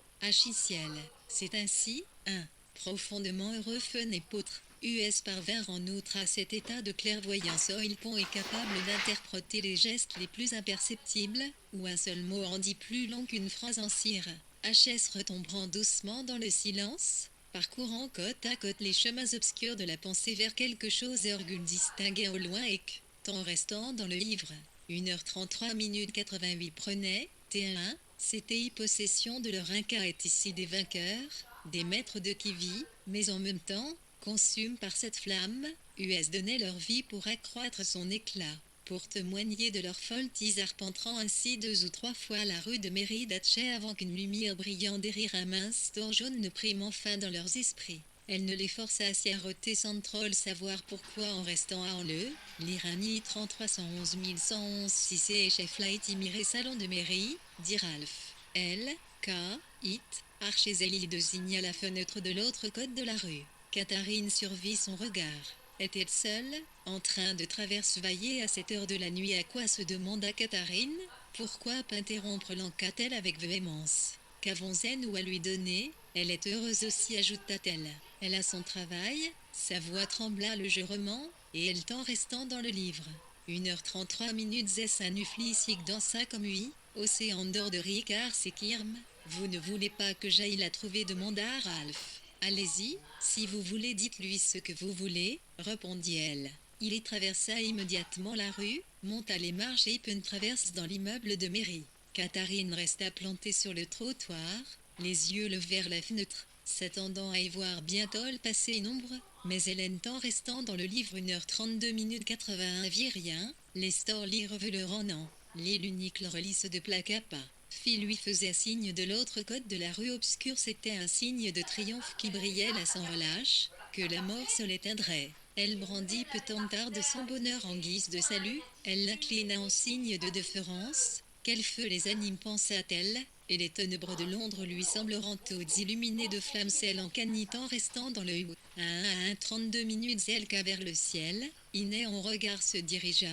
ciel. C'est ainsi, profondément heureux fun et poutre. US parvinrent en outre à cet état de clairvoyance où il pont est capable d'interpréter les gestes les plus imperceptibles, où un seul mot en dit plus long qu'une phrase en cire. HS retombant doucement dans le silence, parcourant côte à côte les chemins obscurs de la pensée vers quelque chose orgule distingué au loin et que, en restant dans le livre. 1h33 minutes 88. Prenait, T1, c'était possession de leur inca est ici des vainqueurs, des maîtres de qui vit, mais en même temps, consument par cette flamme, US donnait leur vie pour accroître son éclat, pour témoigner de leur folle arpentant ainsi 2 ou 3 fois la rue de Méridatché avant qu'une lumière brillante derrière un mince store jaune ne prime enfin dans leurs esprits. Elle ne les força à s'y arrêter sans trop le savoir pourquoi en restant à en le lire un I-30 311 111 6 et chef light imiré salon de mairie, dit Ralph. L, K, It, chez elle il désigna la fenêtre de l'autre côté de la rue. Catherine survit son regard. Était-elle seule, en train de traverser à cette heure de la nuit? À quoi se demanda Catherine? Pourquoi pas interrompre l'enquête-elle avec véhémence? Qu'avons-nous à lui donner? Elle est heureuse aussi, ajouta-t-elle. Elle a son travail, sa voix trembla légèrement, et elle t'en restant dans le livre. 1h33 minutes. Est-ce un uflicique dansa comme lui, océan d'or de Ricard Sekirm? Vous ne voulez pas que j'aille la trouver? Demanda Ralph. Allez-y, si vous voulez, dites-lui ce que vous voulez, répondit-elle. Il y traversa immédiatement la rue, monta les marches et traverse dans l'immeuble de mairie. Catherine resta plantée sur le trottoir, les yeux levés vers la fenêtre, s'attendant à y voir bientôt le passer une ombre, mais Hélène en restant dans le livre 1h32 minutes 81 vit rien, les stores l'y reveleront non, l'unique leur lisse de plaque à pas. Fille lui faisait signe de l'autre côté de la rue obscure, c'était un signe de triomphe qui brillait là sans relâche, que la mort se l'éteindrait. Elle brandit peut-être de son bonheur en guise de salut, elle l'inclina en signe de déférence. Quel feu les anime, pensa-t-elle, et les ténèbres de Londres lui sembleront toutes illuminées de flammes, celles en canitant restant dans le 32 minutes. Elle qu'à vers le ciel, Iné en regard se dirigea,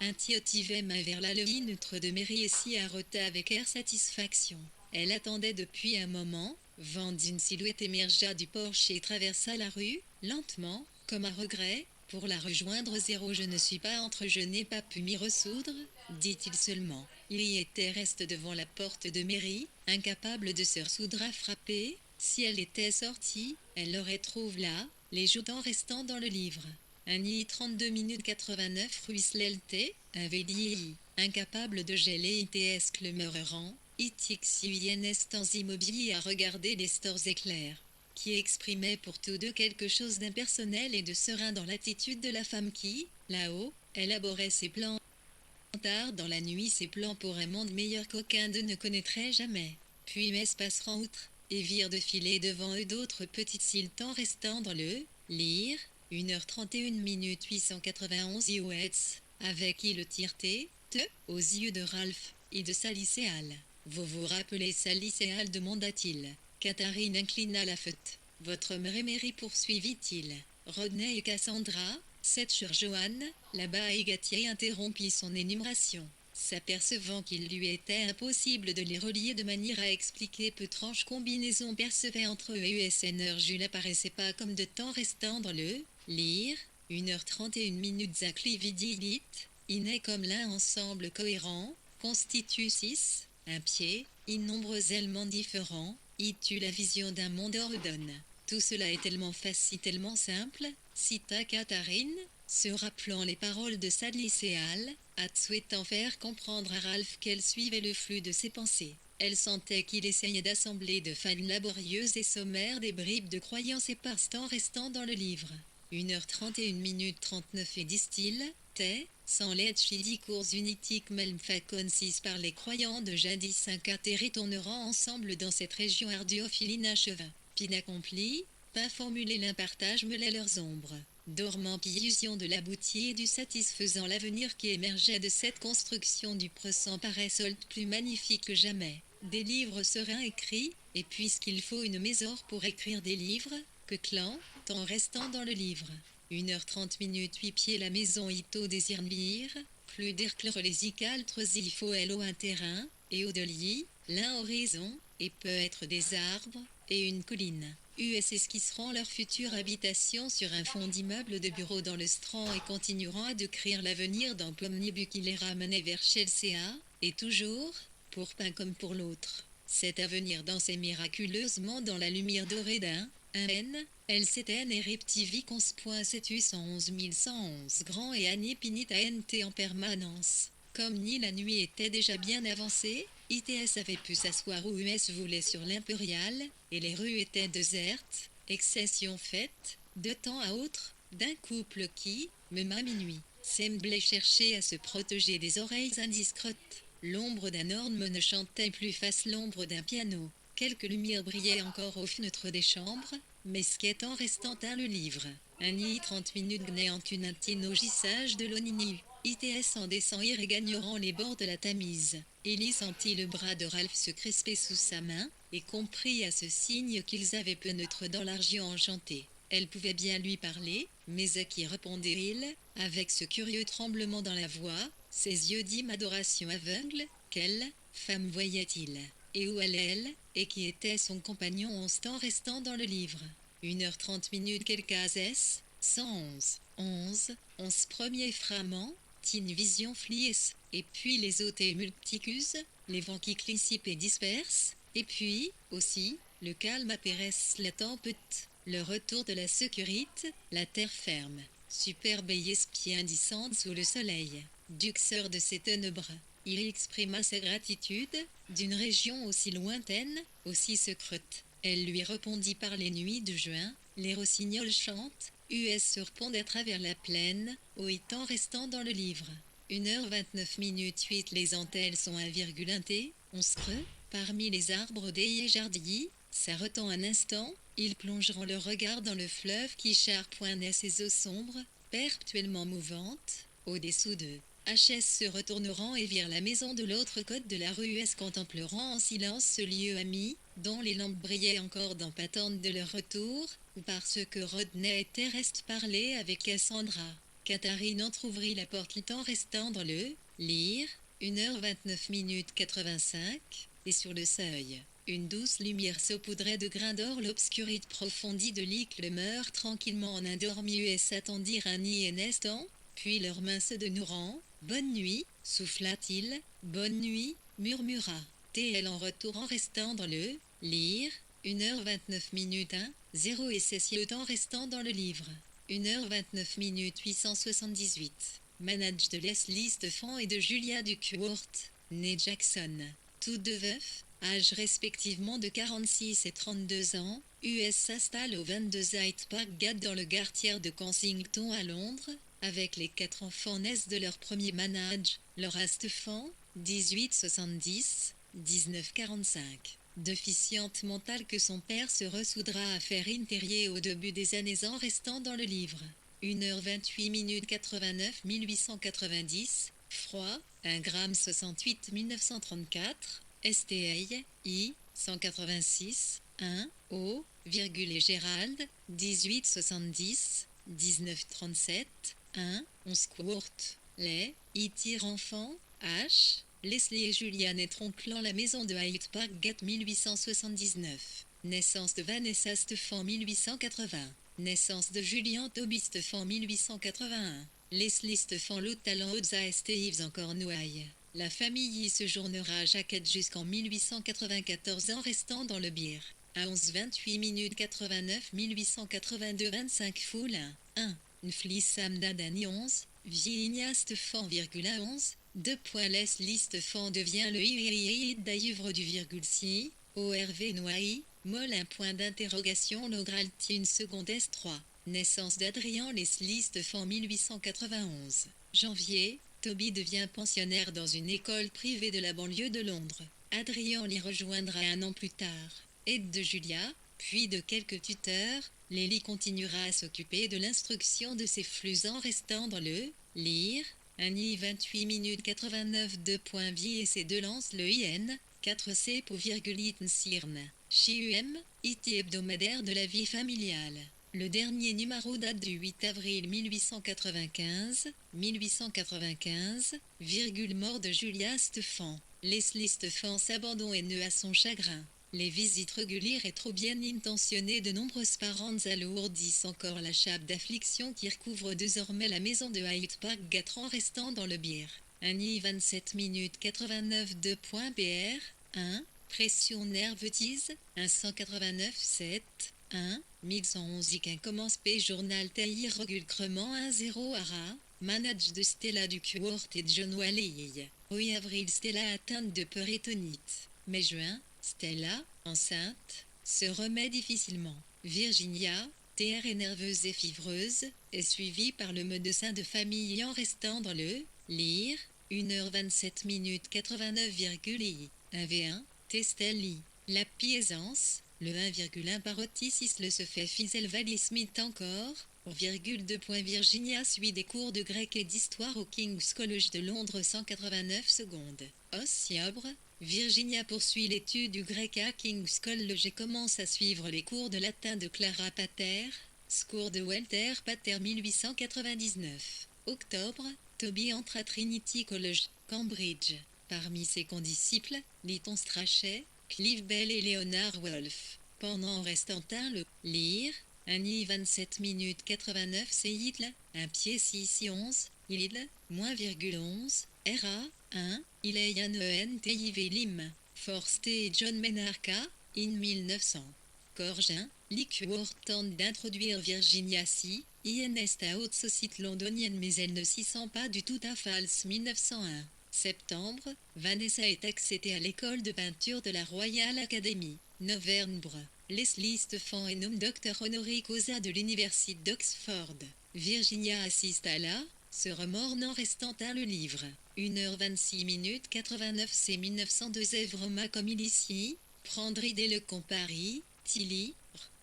un tiotivet main vers la neutre de mairie et s'y arrêta avec air satisfaction. Elle attendait depuis un moment, vent d'une silhouette émergea du porche et traversa la rue, lentement, comme à regret, pour la rejoindre. Je ne suis pas entre, je n'ai pas pu m'y ressoudre, dit-il seulement. Il y était reste devant la porte de mairie, incapable de se ressoudre à frapper. Si elle était sortie, elle l'aurait trouvé là, les jouant restant dans le livre. Un I-32 minutes 89 ruisselait, avait dit, incapable de geler ITS le meurant, ITX temps immobilier à regarder les stores éclairs, qui exprimaient pour tous deux quelque chose d'impersonnel et de serein dans l'attitude de la femme qui, là-haut, élaborait ses plans. Tard dans la nuit, ses plans pour un monde meilleur qu'aucun d'eux ne connaîtrait jamais. Puis Mess passeront outre, et virent de filer devant eux d'autres petites cils temps restant dans le lire. 1h31 minutes 891 IOS, avec qui le tirté, aux yeux de Ralph, et de sa lycéale. Vous vous rappelez sa lycéale, demanda-t-il. Catherine inclina la fête. Votre mère Mary, poursuivit-il. Rodney et Cassandra, cette chère Joanne, là-bas, et Gatier interrompit son énumération. S'apercevant qu'il lui était impossible de les relier de manière à expliquer peu tranche combinaison percevait entre eux et USNR, Jules apparaissait pas comme de temps restant dans le lire. 1h31 minutes à Clividilite, il n'est comme l'un ensemble cohérent, constitue 6, un pied, innombreux éléments différents, y tue la vision d'un monde ordonne. Tout cela est tellement facile, tellement simple, cita Catherine, se rappelant les paroles de sa lycéale, Hat souhaitant faire comprendre à Ralph qu'elle suivait le flux de ses pensées. Elle sentait qu'il essayait d'assembler de façon laborieuse et sommaire des bribes de croyances éparses en restant dans le livre. 1h31 minutes 39 et disent-ils, t'es, sans l'aide chili cours unitique même concis par les croyants de jadis 5 retourneront ensemble dans cette région arduophiline acheva. Pin accompli, pas formulé l'un partage mêlait leurs ombres. Dormant illusion de l'abouti et du satisfaisant l'avenir qui émergeait de cette construction du présent paraît solde plus magnifique que jamais. Des livres sereins écrits, et puisqu'il faut une maison pour écrire des livres, que clan, en restant dans le livre. 1h30 minutes 8 pieds la maison Ito désire lire, plus d'erclore les icaltres il faut elle au un terrain, et au de lit, l'un horizon, et peut être des arbres, et une colline. US esquisseront leur future habitation sur un fond d'immeuble de bureaux dans le Strand et continueront à décrire l'avenir d'un omnibus qui les ramenait vers Chelsea, et toujours, pour l'un comme pour l'autre. Cet avenir dansait miraculeusement dans la lumière dorée d'un N, LCTN et Reptivi .711.111 grand et Annie Pinit ANT en permanence. Comme ni la nuit était déjà bien avancée, ITS avait pu s'asseoir où US voulait sur l'Impérial, et les rues étaient désertes, exception faite, de temps à autre, d'un couple qui, même à minuit, semblait chercher à se protéger des oreilles indiscrètes. L'ombre d'un orme ne chantait plus face l'ombre d'un piano. Quelques lumières brillaient encore aux fenêtres des chambres, mais ce qu'est en restant à le livre. Un i 30 minutes gnayant une intinogissage de l'onini. ITS en descend et regagneront les bords de la Tamise. Ellie sentit le bras de Ralph se crisper sous sa main, et comprit à ce signe qu'ils avaient pénétré dans l'argent enchanté. Elle pouvait bien lui parler, mais à qui répondait-il, avec ce curieux tremblement dans la voix, ses yeux d'hymne adoration aveugle, quelle femme voyait-il? Et où allait-elle, et qui était son compagnon en ce temps restant dans le livre? 1h30 minutes quelques S, 111, 11 premiers framants, une vision flies, et puis les hôtes et multicus, les vents qui clissipent et dispersent, et puis, aussi, le calme apéresse la tempête, le retour de la sécurité, la terre ferme, superbe et esplendissante sous le soleil, duxeur de ses ténèbres. Il exprima sa gratitude, d'une région aussi lointaine, aussi secrète. Elle lui répondit par les nuits de juin, les rossignols chantent, US surpondent à travers la plaine, au étang restant dans le livre. 1h29 minutes 8 les antelles sont 1,1 T, 11 creux, parmi les arbres des jardillis, s'arrêtant un instant, ils plongeront leur regard dans le fleuve qui charpoinait ses eaux sombres, perpétuellement mouvantes, au-dessous d'eux. HS se retourneront et virent la maison de l'autre côté de la rue S contempleront en silence ce lieu ami, dont les lampes brillaient encore dans l'attente de leur retour, ou parce que Rodney et Terrestre parlaient avec Cassandra. Katharine entr'ouvrit la porte le temps restant dans le lire, 1h29 minutes 85, et sur le seuil. Une douce lumière saupoudrait de grains d'or l'obscurité profondie de l'île meurt tranquillement en un dormi et s'attendirent un nid et instant, puis leurs mains se dénoueront. Bonne nuit, souffla-t-il. Bonne nuit, murmura TL en retour en restant dans le lire. 1h29 minutes 1, 0 et ceci le temps restant dans le livre. 1h29 minutes 878. Manage de Leslie Stephan et de Julia Duckworth, née Jackson. Tous deux veufs, âge respectivement de 46 et 32 ans, US s'installe au 22 Hyde Park Gate dans le quartier de Kensington à Londres, avec les 4 enfants naissent de leur premier manage, Laura Stephan, 1870, 1945. Déficiente mentale que son père se ressoudra à faire intérieur au début des années en restant dans le livre. 1h28 minutes 89 1890, froid, 1 gramme 68 1934, STA, I, 186, 1, O, virgule et Gérald, 1870, 1937, 1, 11 courte, les, I tire enfant, H, Leslie et Julia naîtront clan la maison de Hyde Park Gate 1879. Naissance de Vanessa Stephan 1880. Naissance de Julian Toby Stephan 1881. Leslie Stephan le talent Odza et Steves encore Nouaille. La famille y séjournera à Jaquette jusqu'en 1894 en restant dans le Bire. À 11h28 minutes 89 1882 25 foule 1. Nflissam Dadani 11, Vigna Stefan, 11, 2. Les Stefan devient le I d'Aivre du virgule si, ORV Noailly, Molle un point d'interrogation Logralti une seconde S3. Naissance d'Adrien Leslie Stefan 1891. Janvier, Toby devient pensionnaire dans une école privée de la banlieue de Londres. Adrien l'y rejoindra un an plus tard. Aide de Julia, puis de quelques tuteurs, Lily continuera à s'occuper de l'instruction de ses flux en restant dans le lire. Un I 28 minutes 89 2.vie et ses deux lancent le IN 4C pour virgulite Sirne. CHIUM, IT hebdomadaire de la vie familiale. Le dernier numéro date du 8 avril 1895, mort de Julia Stefan. Leslie Stefan s'abandonne et nœud à son chagrin. Les visites régulières et trop bien intentionnées de nombreuses parents alourdissent encore la chape d'affliction qui recouvre désormais la maison de Hyde Park Gatran restant dans le bière. Un I 27 minutes 89 2.BR, 1, pression nervetise, 189 7, 1, 1111 Iquin commence P journal taillir regulcrement 1-0 Ara, manage de Stella Duckworth et John Walley. 8 avril Stella atteinte de péritonite. Mai-juin, Stella, enceinte, se remet difficilement. Virginia, TR est nerveuse et fivreuse, est suivie par le médecin de famille en restant dans le lire, 1h27 minutes 89,I. 1v1, Testelli. La piaisance, le 1,1 parotisme se fait Fizel Valley Smith encore, 2. Virginia suit des cours de grec et d'histoire au King's College de Londres 189 secondes. Octobre, Virginia poursuit l'étude du grec à King's College et commence à suivre les cours de latin de Clara Pater, cours de Walter Pater 1899. Octobre, Toby entre à Trinity College, Cambridge. Parmi ses condisciples, Lytton Strachey, Clive Bell et Leonard Wolfe. Pendant restant le lire, un I 27 minutes 89 c'est Hitler, un pied 6 11, il, -11, RA, 1, il est un ENTIV Lim, Forst et John Menarca, in 1900. Corgin, Lickworth tente d'introduire Virginia C. INS à haute société londonienne mais elle ne s'y sent pas du tout à Falls 1901. Septembre, Vanessa est acceptée à l'école de peinture de la Royal Academy. Novembre, Leslie Stefan est nommé docteur honoris causa de l'université d'Oxford. Virginia assiste à la, se remorne en restant à le livre. 1h26 minutes 89 c'est 1902 Evroma comme il ici, prendre idée le compari, Tilly,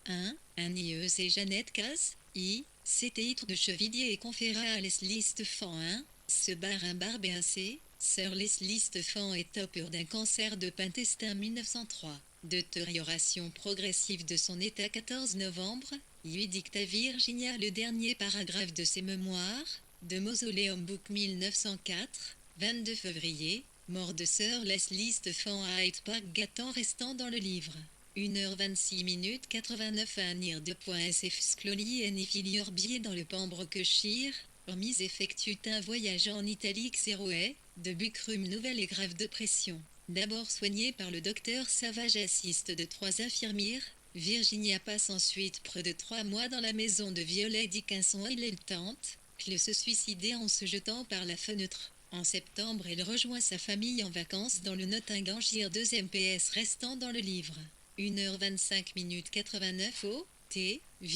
1, IE c'est Jeannette Casse, I, c'est titre de Chevillier et conféra à Leslie Stefan 1, se barre un barbe et un C, Sir Leslie Stefan est opère d'un cancer de intestin 1903. Détérioration progressive de son état 14 novembre, lui dicte à Virginia le dernier paragraphe de ses mémoires, de Mausoleum Book 1904, 22 février, mort de Sir Leslie Stefan à Hyde Park Gattan restant dans le livre. 1h26 minutes 89 à Nir 2.sf Scloli et Nifilior billet dans le Pembrokeshire, hormis effectue un voyage en Italie Xeroé, de Buckrum nouvelle et grave dépression. D'abord soignée par le docteur Savage assiste de 3 infirmières, Virginia passe ensuite près de 3 mois dans la maison de Violet Dickinson et elle tente de se suicider en se jetant par la fenêtre. En septembre elle rejoint sa famille en vacances dans le Nottinghamshire 2 PS restant dans le livre. 1h25 minutes 89 au T, 2.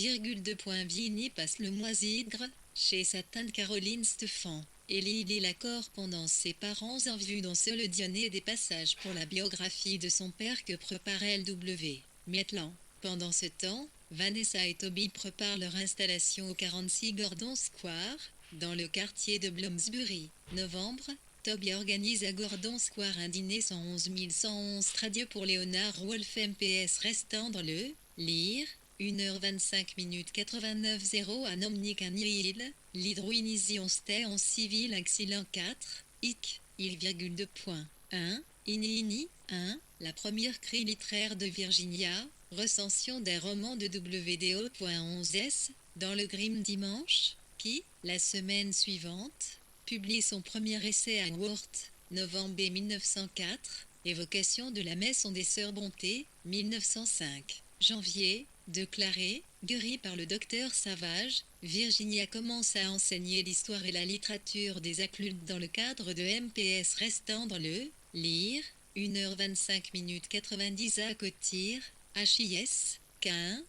Vigny passe le mois Zigre, chez sa tante Caroline Stefan. Ellie lit la correspondance ses parents en vue dans ce le Dionnet des passages pour la biographie de son père que prépare LW. Mietland. Pendant ce temps, Vanessa et Toby préparent leur installation au 46 Gordon Square, dans le quartier de Bloomsbury. Novembre, Toby organise à Gordon Square un dîner 111 111 radieux pour Léonard Wolfe MPS restant dans le lire. 1h25 minutes 89 0 à Nomnik un île, l'hydroinision sté en civil excellent 4, IC, il, 2 points. 1, Ini, 1, la première cri littéraire de Virginia, recension d'un roman de WDO.11s, dans le Grimm Dimanche, qui, la semaine suivante, publie son premier essai à Worth, novembre 1904, évocation de la messe des Sœurs Bonté, 1905. Janvier, Déclaré, guérie par le docteur Savage, Virginia commence à enseigner l'histoire et la littérature des adultes dans le cadre de MPS restant dans le lire, 1h25 minutes 90 à Cotir, HIS, K1,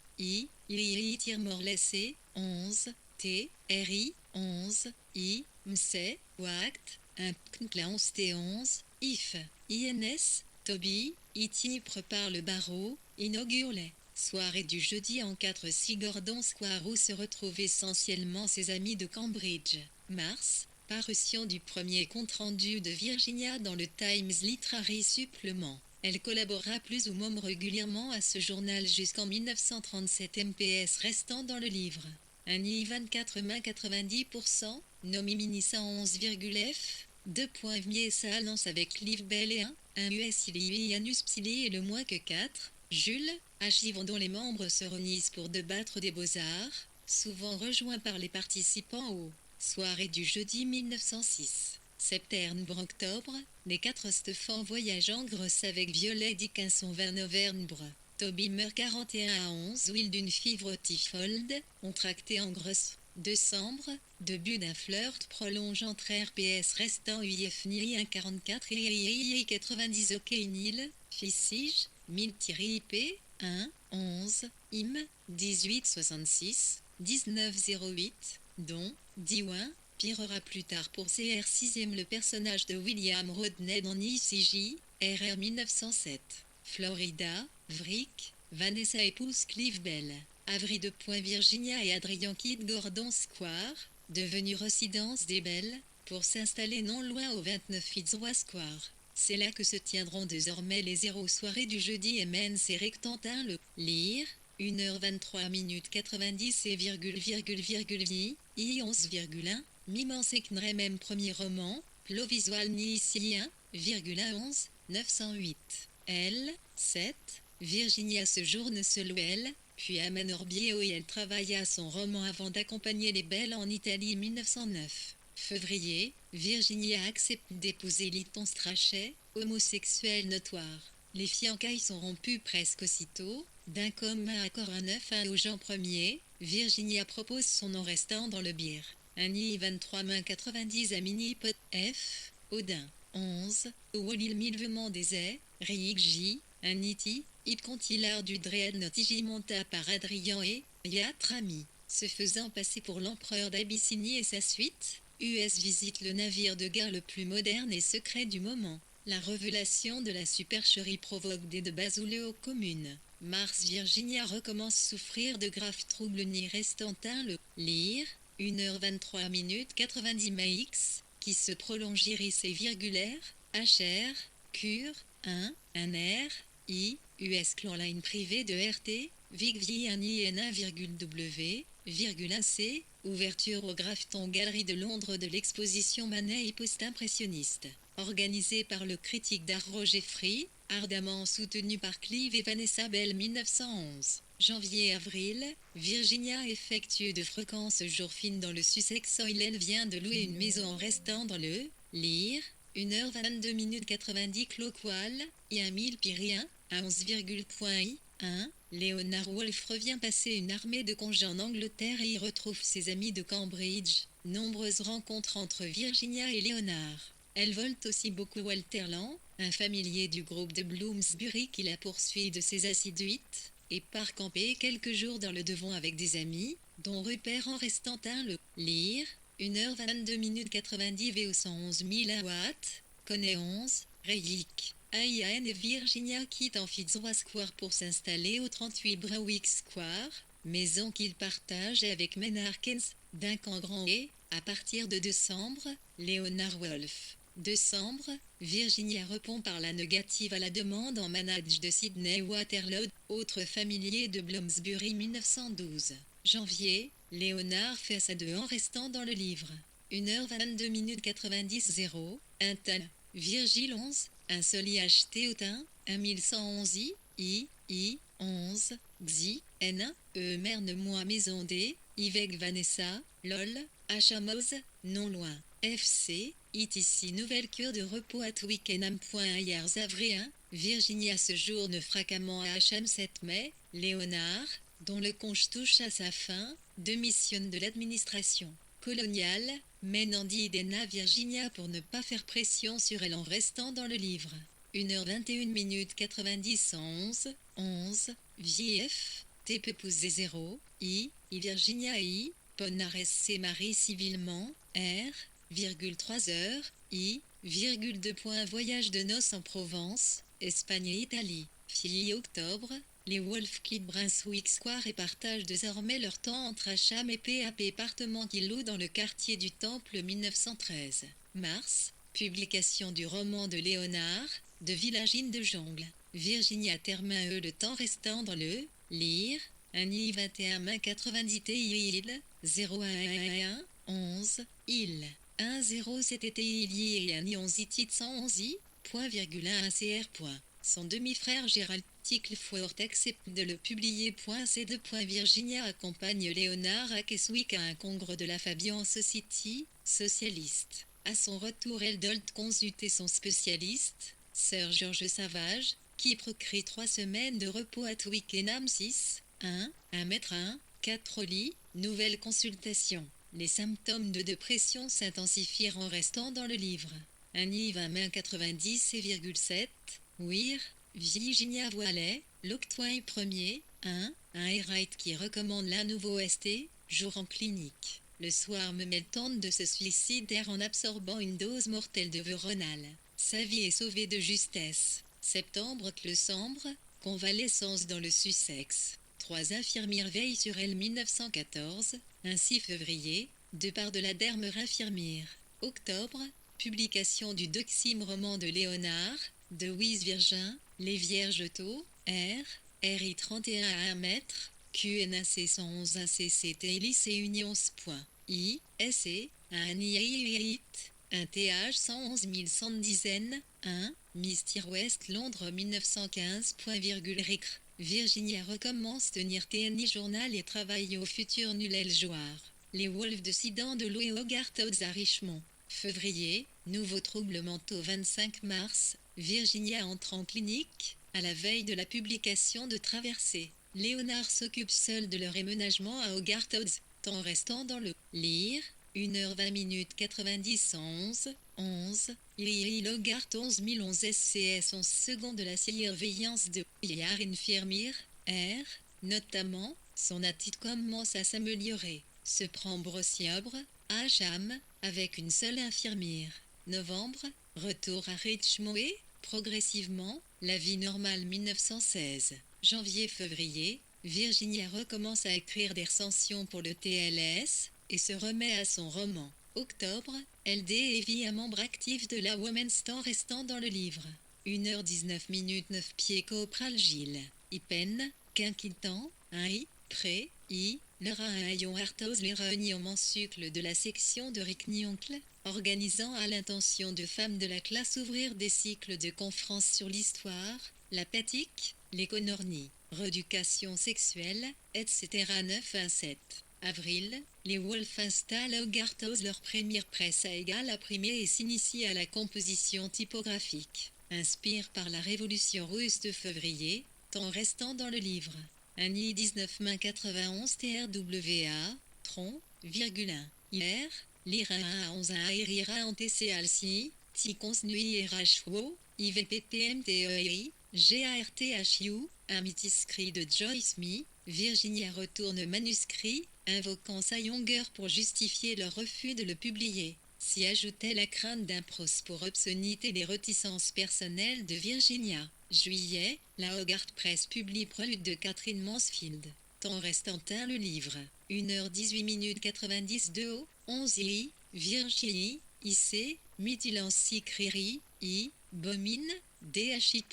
Tirmorlessé, 11, T, RI, 11, I, MSE, WACT, 1 Clans T11, IF, INS, Toby, IT prépare le barreau, inaugure les soirées du jeudi en 4-6 Gordon Square où se retrouvent essentiellement ses amis de Cambridge. Mars, parution du premier compte-rendu de Virginia dans le Times Literary Supplement. Elle collabora plus ou moins régulièrement à ce journal jusqu'en 1937 MPS restant dans le livre. Un I24 main 90%, Nomi Mini 111,f, 2 points Miesa lance avec Liv Bell et un US Ilianus Psili et le moins que 4, Jules, H. dont les membres se réunissent pour débattre des beaux-arts, souvent rejoints par les participants aux soirées du jeudi 1906. Septembre-octobre, les 4 Stéphane voyagent en Grèce avec Violet Dickinson vers Novembre. Toby meurt 41 à 11 Will d'une fièvre typhoïde, contractée en Grèce. Décembre, début d'un flirt prolonge entre RPS restant UIF Nili 144 et 90 OK Nil, Fissige, 1000-IP, 1, 11, IM, 1866, 1908, dont, Diwan, pirera plus tard pour CR 6e le personnage de William Rodney dans ICJ, RR 1907. Florida, Vrick, Vanessa épouse Clive Bell. Avril de Point Virginia et Adrian quittent Gordon Square, devenu résidence des Bell, pour s'installer non loin au 29 Fitzroy Square. C'est là que se tiendront désormais les 0 soirées du jeudi et Men's et Rectantin le lire, 1h23 minutes 90 et I 11,1, Mimens et même premier roman, Plot visual ni ici 1,11, 908. Elle, 7, Virginia séjourne seule où elle, puis à Manorbier où elle travailla son roman avant d'accompagner les Belles en Italie 1909. Février, Virginia accepte d'épouser Lytton Strachey, homosexuel notoire. Les fiançailles sont rompues presque aussitôt. D'un commun accord un 9 au Jean Ier, Virginia propose son nom restant dans le bière. Un I 23 main 90 à Mini-Pot F, Odin. 11, Walil Milvement des Airs, Riik J, un iti, Ipcontilar du Dréad Notigi monta par Adrien et Yatrami. Se faisant passer pour l'empereur d'Abyssinie et sa suite, US visite le navire de guerre le plus moderne et secret du moment. La révélation de la supercherie provoque des débats aux communes. Mars Virginia recommence souffrir de graves troubles ni restantin le lire, 1h23 minutes 90 max, qui se prolonge iris et virgulaire, HR, cure, 1 R, I, US Clan Line privé de RT, VIC 1 IN 1,W, 1C, ouverture au Grafton Galerie de Londres de l'exposition Manet et post-impressionniste. Organisée par le critique d'art Roger Free, ardemment soutenu par Clive et Vanessa Bell 1911. Janvier-avril, Virginia effectue de fréquences jour fines dans le Sussex Soil vient de louer une maison en restant dans le lire, 1h22 minutes 90 Cloqual, et 1000 Pyrien, à 11,1 1. Leonard Wolf revient passer une armée de congé en Angleterre et y retrouve ses amis de Cambridge. Nombreuses rencontres entre Virginia et Leonard. Elle vole aussi beaucoup Walter Lang, un familier du groupe de Bloomsbury qui la poursuit de ses assiduites, et part camper quelques jours dans le Devon avec des amis, dont Rupert en restant le lire, 1h22 minutes 90 VO 111 000 watts, connaît 11, Rayik. Ian et Virginia quittent en Fitzroy Square pour s'installer au 38 Browick Square, maison qu'ils partagent avec Maynard Keynes, Duncan Grand et, à partir de décembre, Leonard Wolf. Décembre, Virginia répond par la négative à la demande en manage de Sydney Waterloo, autre familier de Bloomsbury 1912. Janvier, Leonard fait sa deux en restant dans le livre. 1h22 minutes 90 0, Intel. Virgile 11, un soli acheté au teint, 1111 I, 11, Xi, N, E merne moi maison D, Yvec Vanessa, LOL, Hachamos, non loin, FC, ici nouvelle cure de repos à Twickenham. Hier avril 1, Virginia séjourne fréquemment à HM 7 mai, Léonard, dont le conge touche à sa fin, démissionne de l'administration coloniale, mène Andy et Dana Virginia pour ne pas faire pression sur elle en restant dans le livre. 1h21 minutes 90 11 VF, TP pouce 0, I Virginia I, Ponares C marie civilement, R, 3 heures, I, 2 points voyage de noces en Provence, Espagne et Italie. Fille octobre, les Wolf quittent Brunswick Square et partagent désormais leur temps entre Acham et PAP appartement qu'ils louent dans le quartier du Temple 1913. Mars, publication du roman de Léonard, de Villagine de Jongle. Virginia termine le temps restant dans le lire, un I 21 main 90 TI 0111 11 il 107 TI et un I 11 itit 111 I, point virgule 1 CR point. Son demi-frère Gérald Tickleford accepte de le publier. C2. Virginia accompagne Léonard à Keswick à un congrès de la Fabian Society, socialiste. À son retour, elle doit consulter son spécialiste, Sir George Savage, qui procure 3 semaines de repos à Twickenham 6, 1 mètre 4 lits, nouvelle consultation. Les symptômes de dépression s'intensifient en restant dans le livre. Un I 20 main 90,7, Weir, Virginia Voilet, l'octroi premier, 1 Wright qui recommande la nouveau ST, jour en clinique. Le soir Memel tente de se suicider en absorbant une dose mortelle de Veronal. Sa vie est sauvée de justesse. Septembre le sombre, convalescence dans le Sussex. 3 infirmières veillent sur elle 1914, ainsi février, départ de la derme infirmière. Octobre, publication du 2e roman de Léonard, de Louise Virgin, Les Vierges Taux, RI 31 à 1 mètre, QNAC 111 ACC Télis et Unions. I, SE, un IAIT, un TH 111 110 1, Mystere West Londres 1915. RICR. Virginia recommence tenir TNI journal et travaille au futur Nulel Joar. Les Wolves de Sidan de Louis Hogarth à Richmond. Février, nouveau trouble mentaux 25 mars, Virginia entre en clinique, à la veille de la publication de Traversée. Léonard s'occupe seul de leur éménagement à Hogarth, temps restant dans le lire, 1h20 minutes 90 11, il Hogarth 11011 SCS 11 secondes de la surveillance de Yar infirmière, notamment, son attitude commence à s'améliorer, se prend brossiabre, à Cham, avec une seule infirmière. Novembre, retour à Richmond et, progressivement, la vie normale 1916. Janvier-février, Virginia recommence à écrire des recensions pour le TLS et se remet à son roman. Octobre, LD et vie un membre actif de la Women's Temps restant dans le livre. 1h19 minutes 9 pieds Copral Gilles. Ipen, Quinquitan, I, Pré, I, Lera Ayon Artos les réunions mensucles de la section de Ricknioncle, organisant à l'intention de femmes de la classe ouvrir des cycles de conférences sur l'histoire, la pétique, l'économie, rééducation sexuelle, etc. 9 à 7. Avril, les Wolf installent au Gartos leur première presse à égal imprimée et s'initient à la composition typographique. Inspire par la révolution russe de février, temps restant dans le livre. Un I 19 main 91 TRWA, tron, virgule 1. IR, lire 1 à 11 1 Aérira en TCLC, Ticons Nui et Rachwo, IVPPMTEI, GARTHU, un manuscrit de Joyce Me, Virginia retourne manuscrit, invoquant sa longueur pour justifier leur refus de le publier. S'y ajoutait la crainte d'un procès pour obscénité et les réticences personnelles de Virginia. Juillet, la Hogarth Press publie Prélude de Catherine Mansfield. Temps restant le livre. 1h18 minutes 92 11 I, Virginie, IC, Mutilancy Criri, I, Bomine, DHI.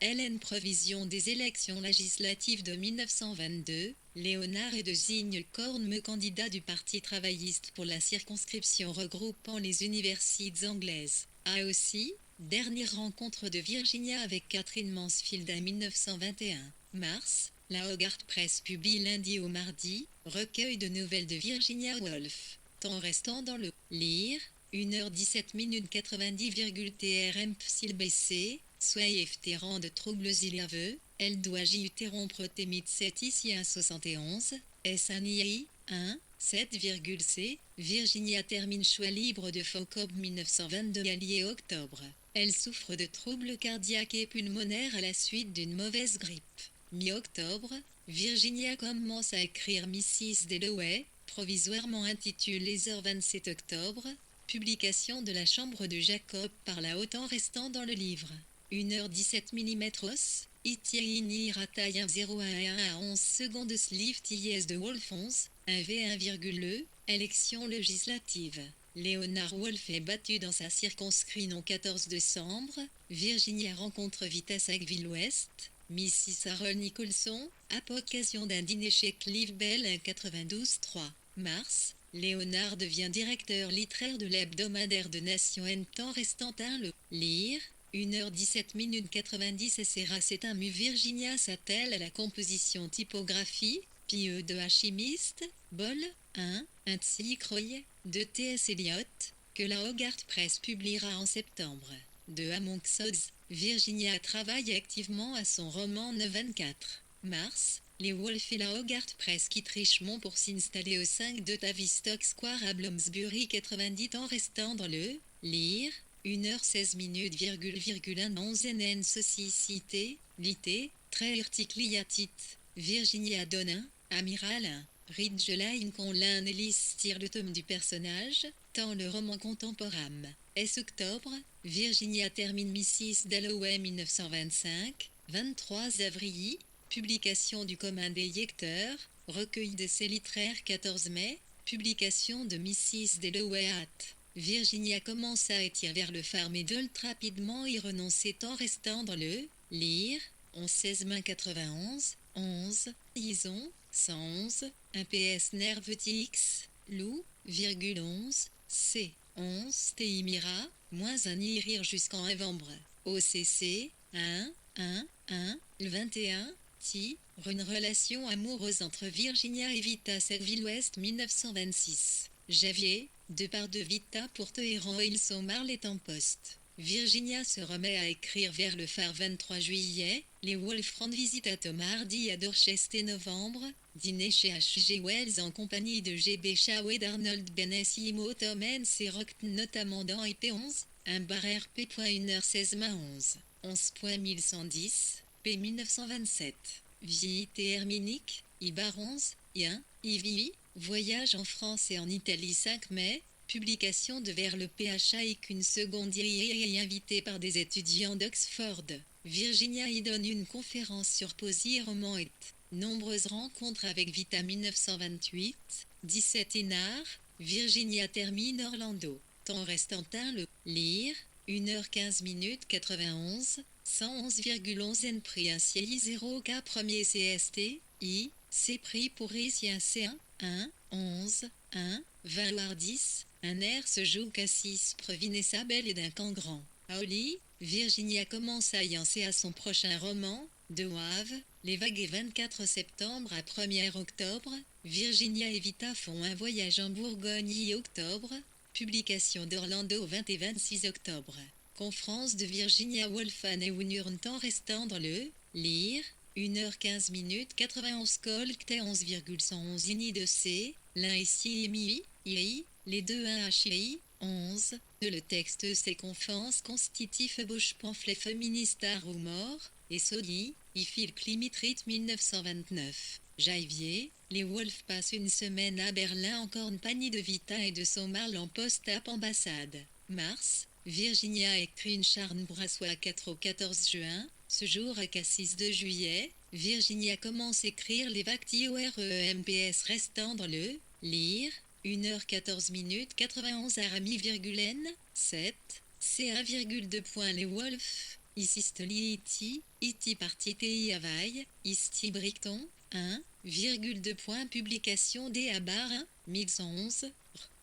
LN Provision des élections législatives de 1922, Léonard et de Zigne-Cornme candidat du Parti travailliste pour la circonscription regroupant les universités anglaises. A aussi, dernière rencontre de Virginia avec Catherine Mansfield en 1921. Mars, la Hogarth Press publie lundi au mardi, recueil de nouvelles de Virginia Woolf. Temps restant dans le lire, 1h17 minutes 90,TRM Psil BC, soit effterrant de troubles nerveux, elle doit interrompre Témit 7 ici à 71, SNI 1, 7,C, Virginia termine choix libre de Faucob 1922 allié octobre. Elle souffre de troubles cardiaques et pulmonaires à la suite d'une mauvaise grippe. Mi-octobre, Virginia commence à écrire Mrs. Dalloway, provisoirement intitulée Les heures 27 octobre, publication de la chambre de Jacob par la haute en restant dans le livre. 1h17 mm os, Itiini rataille 1,01 à 11 secondes Sleeve TS de Wolf 11, 1v1,E, élection législative. Leonard Wolf est battu dans sa circonscription 14 décembre, Virginia rencontre Vita Sackville-Ouest, Mrs. Sarah Nicholson, à occasion d'un dîner chez Clive Bell 92-3 mars, Léonard devient directeur littéraire de l'hebdomadaire de Nation en temps restant un le lire, 1h17 90 c'est un mu Virginia s'attelle à la composition typographie, PE de Alchimiste, Bol, 1 Croy, de T.S. Eliot, que la Hogarth Press publiera en septembre. De Among Us, Virginia travaille activement à son roman 24 mars. Les Wolf et la Hogarth Press quittent Richmond pour s'installer au 5 de Tavistock Square à Bloomsbury 90 en restant dans le lire 1h16 1 11 NN Société, Lité, très urticliatit, Virginia Donin, Amiral 1. Ridgeline Conlin Ellis tire le tome du personnage, tant le roman contemporain. Est octobre, Virginia termine Mrs. Dalloway 1925, 23 avril, publication du commun des lecteurs, recueil d'essais littéraires 14 mai, publication de Mrs. Dalloway at. Virginia commence à étirer vers le phare Middle rapidement y renoncer en restant dans le lire, 11 mai 91, 11, Ison, 111, 1 PS Nervetix, Lou, 11, C, 11 Teimira, moins un y rire jusqu'en novembre, OCC, 1, le 21, T, une relation amoureuse entre Virginia et Vita Sackville-Ouest 1926. Javier, de part de Vita pour Téhéran ils sont Marlet en poste. Virginia se remet à écrire vers le phare 23 juillet, les Wolfram visitent à Tom Hardy à Dorchester novembre, dîner chez H.G. Wells en compagnie de G.B. Shaw et d'Arnold Bennett Imo Tom Hanks et Rockton notamment dans IP11, un bar RP.1h16 11, 11.1110, P 1927. Vie Herminique, Ibar 11, I1, IVI, voyage en France et en Italie 5 mai, publication de vers le PHA et qu'une seconde est invitée par des étudiants d'Oxford. Virginia y donne une conférence sur poésie et roman et nombreuses rencontres avec Vita 1928, 17 Hénard, Virginia termine Orlando. Temps restant un le lire, 1h15 91, 111,11 N prix un CI 0K premier CST, I, C prix pour ici un C1, 1, 11, 1, 20 10, un air se joue Cassis Previnessa Belle et d'un camp grand. Auli, Virginia commence à y à son prochain roman, De Wave, Les Vagues et 24 septembre à 1er octobre, Virginia et Vita font un voyage en Bourgogne octobre, publication d'Orlando 20 et 26 octobre. Conférence de Virginia Woolf et Unurn temps restant dans le lire, 1h15 91 Colct 11,111 INI de C, l'un ici IMI, II, les deux 1 HI, 11, de le texte ces conférences constitutifs bouche pamphlet féministe à mort, et Sodi, Ifil Climitrit 1929. Jaivier, les Wolf passent une semaine à Berlin en compagnie de Vita et de son mâle en post-ap ambassade. Mars, Virginia écrit une charne brassois 4 au 14 juin, ce jour à Cassis 2 juillet, Virginia commence à écrire les Vacti OREMPS restant dans le lire, 1h14 91 Arami, N, 7, C1,2 points les Wolf, Isistoli iti parti TI Havaï, Isti Brickton, 1,2 points publication D à bar 1, 1111,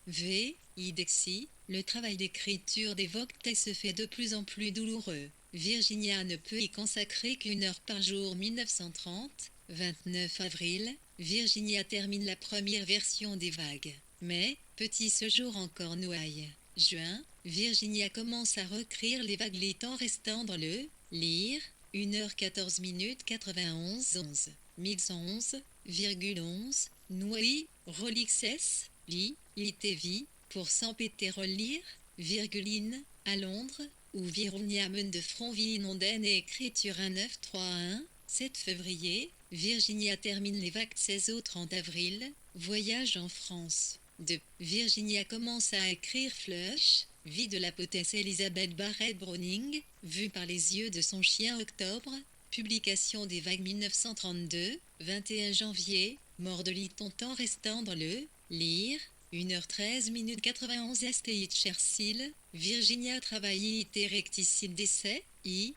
V, Idexi, le travail d'écriture des Voctes se fait de plus en plus douloureux. Virginia ne peut y consacrer qu'une heure par jour 1930, 29 avril, Virginia termine la première version des Vagues. Mais, Petit séjour en Cornouailles. Juin, Virginia commence à recréer les vagues les temps restant dans le lire. 1h14 minutes 91 11 1111,11 Noailly, Rolixes, Li, ITV, pour Saint-Péterol lire, virguline, à Londres, ou Vironiamen de Frontville-Ondaine et écriture 1931, 7 février, Virginia termine les vagues 16 au 30 avril, voyage en France. De Virginia commence à écrire Flush, vie de la poétesse Elizabeth Barrett Browning, vue par les yeux de son chien Octobre, publication des vagues 1932, 21 janvier, mort de Lytton temps restant dans le lire, 1h13 minutes 91 STI Chersil, Virginia travaillé IT recticile décès, I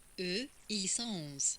111,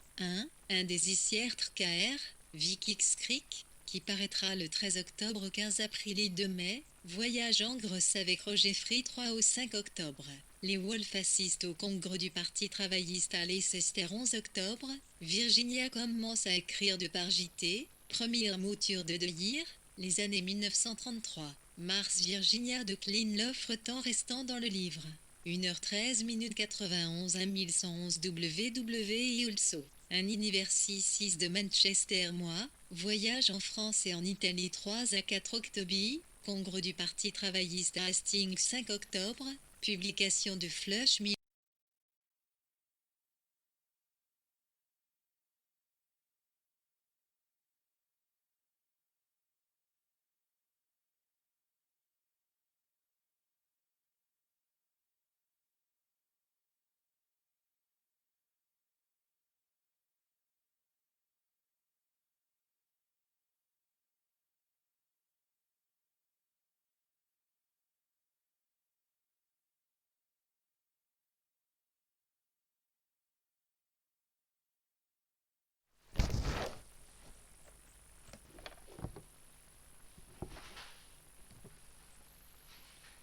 1 des Icières KR, Vikix Creek, qui paraîtra le 13 octobre au 15 avril et 2 mai, voyage en Grèce avec Roger Free 3 au 5 octobre. Les Wolf assistent au congrès du Parti travailliste à Leicester 11 octobre, Virginia commence à écrire de par JT, première mouture de Year, les années 1933. Mars Virginia de Klein l'offre temps restant dans le livre. 1h13 minutes 91 1111 WW also. Un University 6 de Manchester mois, voyage en France et en Italie 3 à 4 octobre, congrès du Parti travailliste à Hastings 5 octobre, publication de Flush.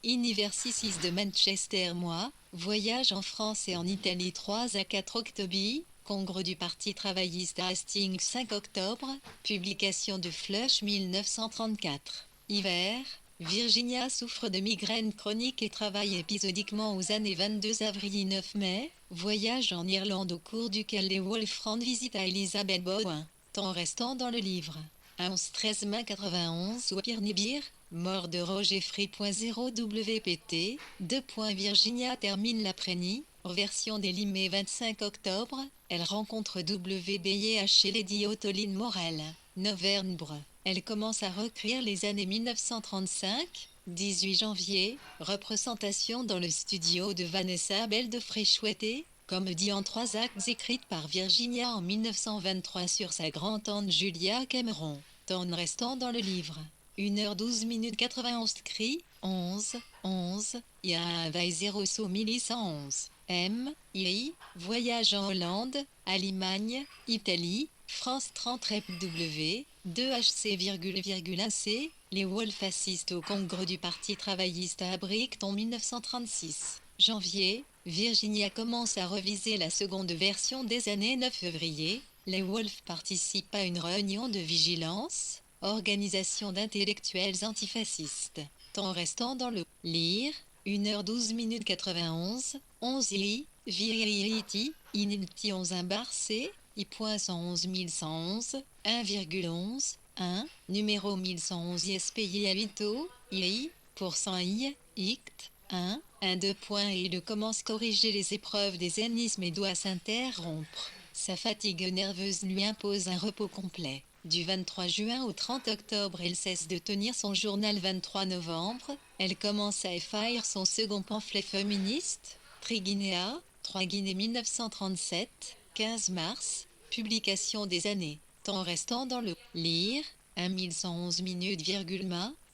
University 6 de Manchester mois, voyage en France et en Italie 3 à 4 octobre, congrès du Parti travailliste à Hastings 5 octobre, publication de Flush 1934. Hiver, Virginia souffre de migraines chroniques et travaille épisodiquement aux années 22 avril et 9 mai, voyage en Irlande au cours duquel les Wolfram visitent à Elizabeth Bowen, temps restant dans le livre. 11-13 mai 91 ou Pirnibir, mort de Roger Free. 0 WPT, 2. Virginia termine l'après-midi, version des Limés 25 octobre, elle rencontre WBH et Lady Ottoline Morel, Novembre. Elle commence à recréer les années 1935, 18 janvier, représentation dans le studio de Vanessa Bell de Fréchouetté, comédie en 3 actes écrite par Virginia en 1923 sur sa grand-tante Julia Cameron, temps restant dans le livre. 1h12 minutes 91 cri, 11, 11, il y a un vaille 0 saut 1111. M, I, voyage en Hollande, Allemagne, Italie, France 30 W, 2HC,1C, les Wolf assistent au congrès du Parti travailliste à Brick en 1936. Janvier, Virginia commence à reviser la seconde version des années 9 février, les Wolf participent à une réunion de vigilance, organisation d'intellectuels antifascistes, temps restant dans le lire, 1h12 minutes 91, 11 I, Virility, Inilti 11 1 bar C, I.111 1111, 1,11, 1, numéro 1111 ISPI Alito, I, % I, ICT, 1, 2 points et il commence à corriger les épreuves des ennismes et doit s'interrompre. Sa fatigue nerveuse lui impose un repos complet. Du 23 juin au 30 octobre, elle cesse de tenir son journal. 23 novembre, elle commence à écrire son second pamphlet féministe, Triguinéa, 3 Guinée 1937, 15 mars, publication des années. Temps restant dans le lire, 1111 minutes,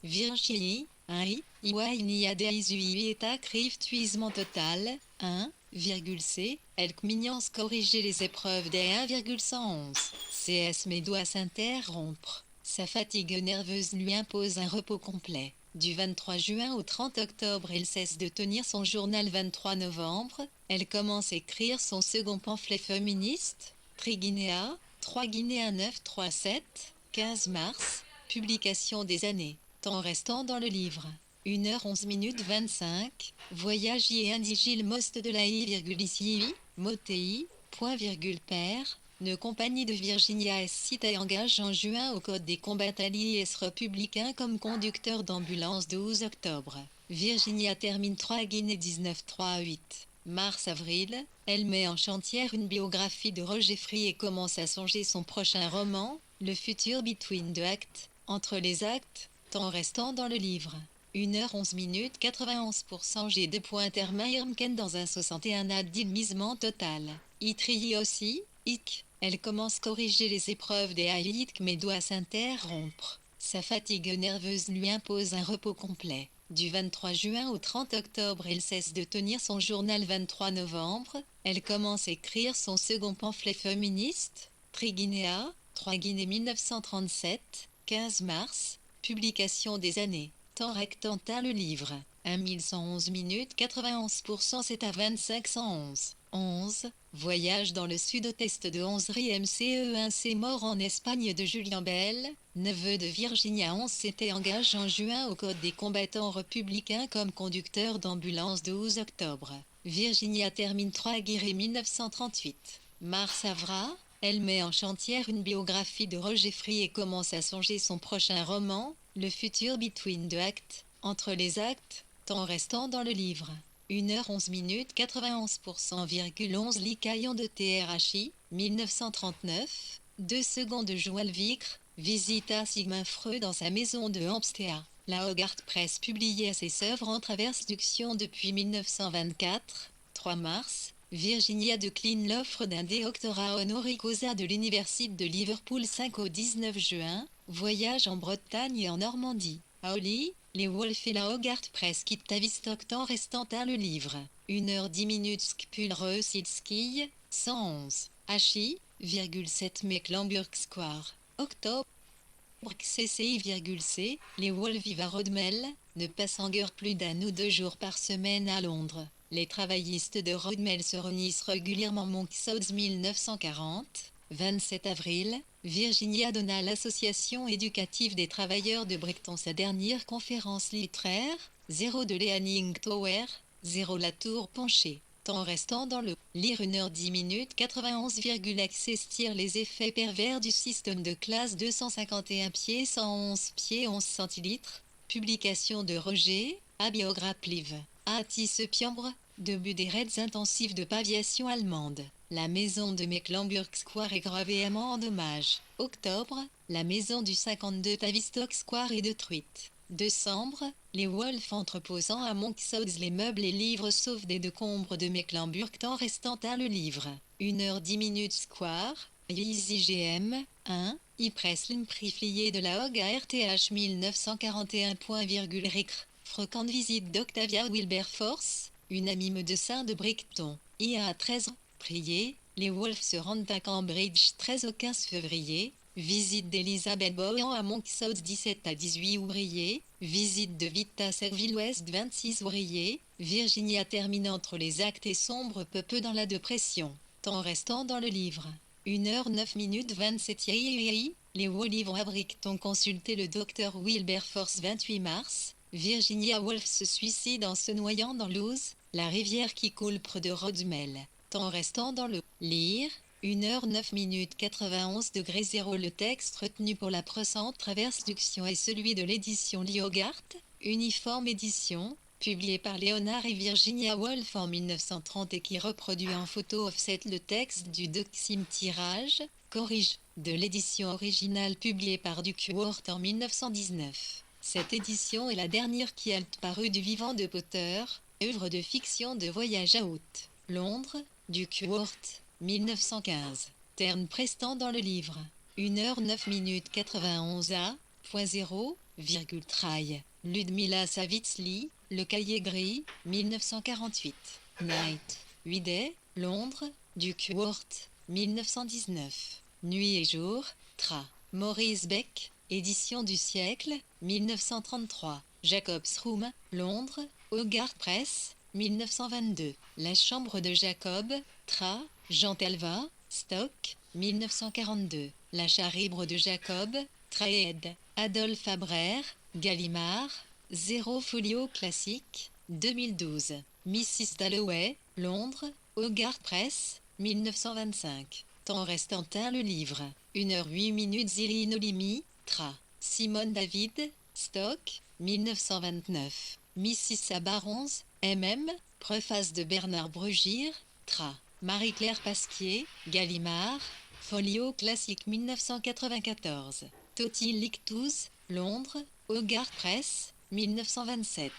Virginie, 1 I, Iwaïnia Deizui état criftuisement total, 1,C, elle mignance corriger les épreuves des 1,111. CS mais doit s'interrompre. Sa fatigue nerveuse lui impose un repos complet. Du 23 juin au 30 octobre, elle cesse de tenir son journal. 23 novembre, elle commence à écrire son second pamphlet féministe, Triguinéa, 3 Guinée 1937, 15 mars, publication des années. Temps restant dans le livre. 1h11 minutes 25. Voyage et indigile most de la I,ici, motei, point virgule père. Une compagnie de Virginia S. City engage en juin au Code des combats alliés républicains comme conducteur d'ambulance 12 octobre. Virginia termine 3 Guinée 19-3-8. Mars-avril, elle met en chantier une biographie de Roger Free et commence à songer son prochain roman, Le futur between deux actes, entre les actes, temps restant dans le livre. 1h11 minutes 91% G2.Termairmken dans un 61 à dimisement total. Itri aussi, hic, elle commence à corriger les épreuves des haïques mais doit s'interrompre. Sa fatigue nerveuse lui impose un repos complet. Du 23 juin au 30 octobre, elle cesse de tenir son journal. 23 novembre, elle commence à écrire son second pamphlet féministe, Triguinéa, 3 Guinée 1937, 15 mars, publication des années. Temps rectangle le livre. 1111 minutes 91% c'est à 2511. 11. Voyage dans le sud-ouest de 11e MCE1C mort en Espagne de Julien Bell, neveu de Virginia 11 s'était engagé en juin au Code des combattants républicains comme conducteur d'ambulance 12 octobre. Virginia termine 3 Guéret 1938. Mars-Avra, elle met en chantier une biographie de Roger Free et commence à songer son prochain roman, Le futur between deux actes, entre les actes, temps restant dans le livre. 1h11 minutes 91%,11 Licaillon de TRHI, 1939, 2 secondes de Joël Vicre, visita Sigmund Freud dans sa maison de Hampstead. La Hogarth Press publiait ses œuvres en traduction depuis 1924, 3 mars. Virginia décline l'offre d'un doctorat honoris causa de l'Université de Liverpool 5 au 19 juin, voyage en Bretagne et en Normandie. À Oli, les Wolf et la Hogarth Press quittent Tavistock temps restant à le livre. 1h10 minutes Skpulre-Sidski, 111. Hachi, 7 Mecklenburg Square. Octobre. CCI,C, les Wolf vivent à Rodmel, ne passant guère plus d'un ou 2 jours par semaine à Londres. Les travaillistes de Rodmel se réunissent régulièrement. Monkshods 1940, 27 avril, Virginia donna à l'Association éducative des travailleurs de Brighton sa dernière conférence littéraire, 0 de Leaning Tower, 0 la tour penchée. Temps restant dans le lire 1h10 minutes 91, accestir les effets pervers du système de classe 251 pieds 111 pieds 11 centilitres. Publication de Roger, à Biograplive. Atis Piambre, début des raids intensifs de paviation allemande. La maison de Mecklenburg Square est gravément en dommage. Octobre, la maison du 52 Tavistock Square est détruite. Décembre, les Wolf entreposant à Monkshods les meubles et livres sauf des décombres de Mecklenburg temps restant à le livre. 1h10 minutes Square, IGM, 1, I-Press l'imprifié de la Hogue à RTH 1941. Fréquente visite d'Octavia Wilberforce, une amie médecin de Brighton. IA 13 ans, prier, les Wolf se rendent à Cambridge 13 au 15 février. Visite d'Elizabeth Bowen à Monkshods 17 à 18 ouvriers. Visite de Vita Serville Ouest 26 ouvriers. Virginia termine entre les actes et sombre peu dans la dépression. Temps restant dans le livre. 1h09 minutes 27 les Wolf vont à Brighton consulter le docteur Wilberforce 28 mars. Virginia Woolf se suicide en se noyant dans l'Ouse, la rivière qui coule près de Rodmel. Temps restant dans le lire. 1h09 minutes 91 degrés 0 le texte retenu pour la présente traduction est celui de l'édition Hogarth, Uniforme Édition, publié par Leonard et Virginia Woolf en 1930 et qui reproduit en photo offset le texte du 2e tirage, corrige, de l'édition originale publiée par Duckworth en 1919. Cette édition est la dernière qui a paru du vivant de Potter, œuvre de fiction de voyage à haute. Londres, Duckworth, 1915. Terme prestant dans le livre. 1h09 minutes 91 A.0, Traille. Ludmila Savitsky, Le Cahier Gris, 1948. Night. 8 Londres, Duckworth, 1919. Nuit et jour, Tra. Maurice Beck, Édition du siècle, 1933. Jacob's Room, Londres, Hogarth Press, 1922. La chambre de Jacob, Tra. Jean Talva, Stock, 1942. La charibre de Jacob, Traed. Adolphe Abraire, Gallimard, 0 Folio Classique, 2012. Mrs. Dalloway, Londres, Hogarth Press, 1925. Temps restant le livre. 1h08 Zili Nolimi, Tra. Simone David, Stock, 1929. Mrs. Sabarons, MM, préface de Bernard Brugir, Tra. Marie-Claire Pasquier, Gallimard, Folio Classique 1994. Toti Lictus, Londres, Hogarth Press, 1927.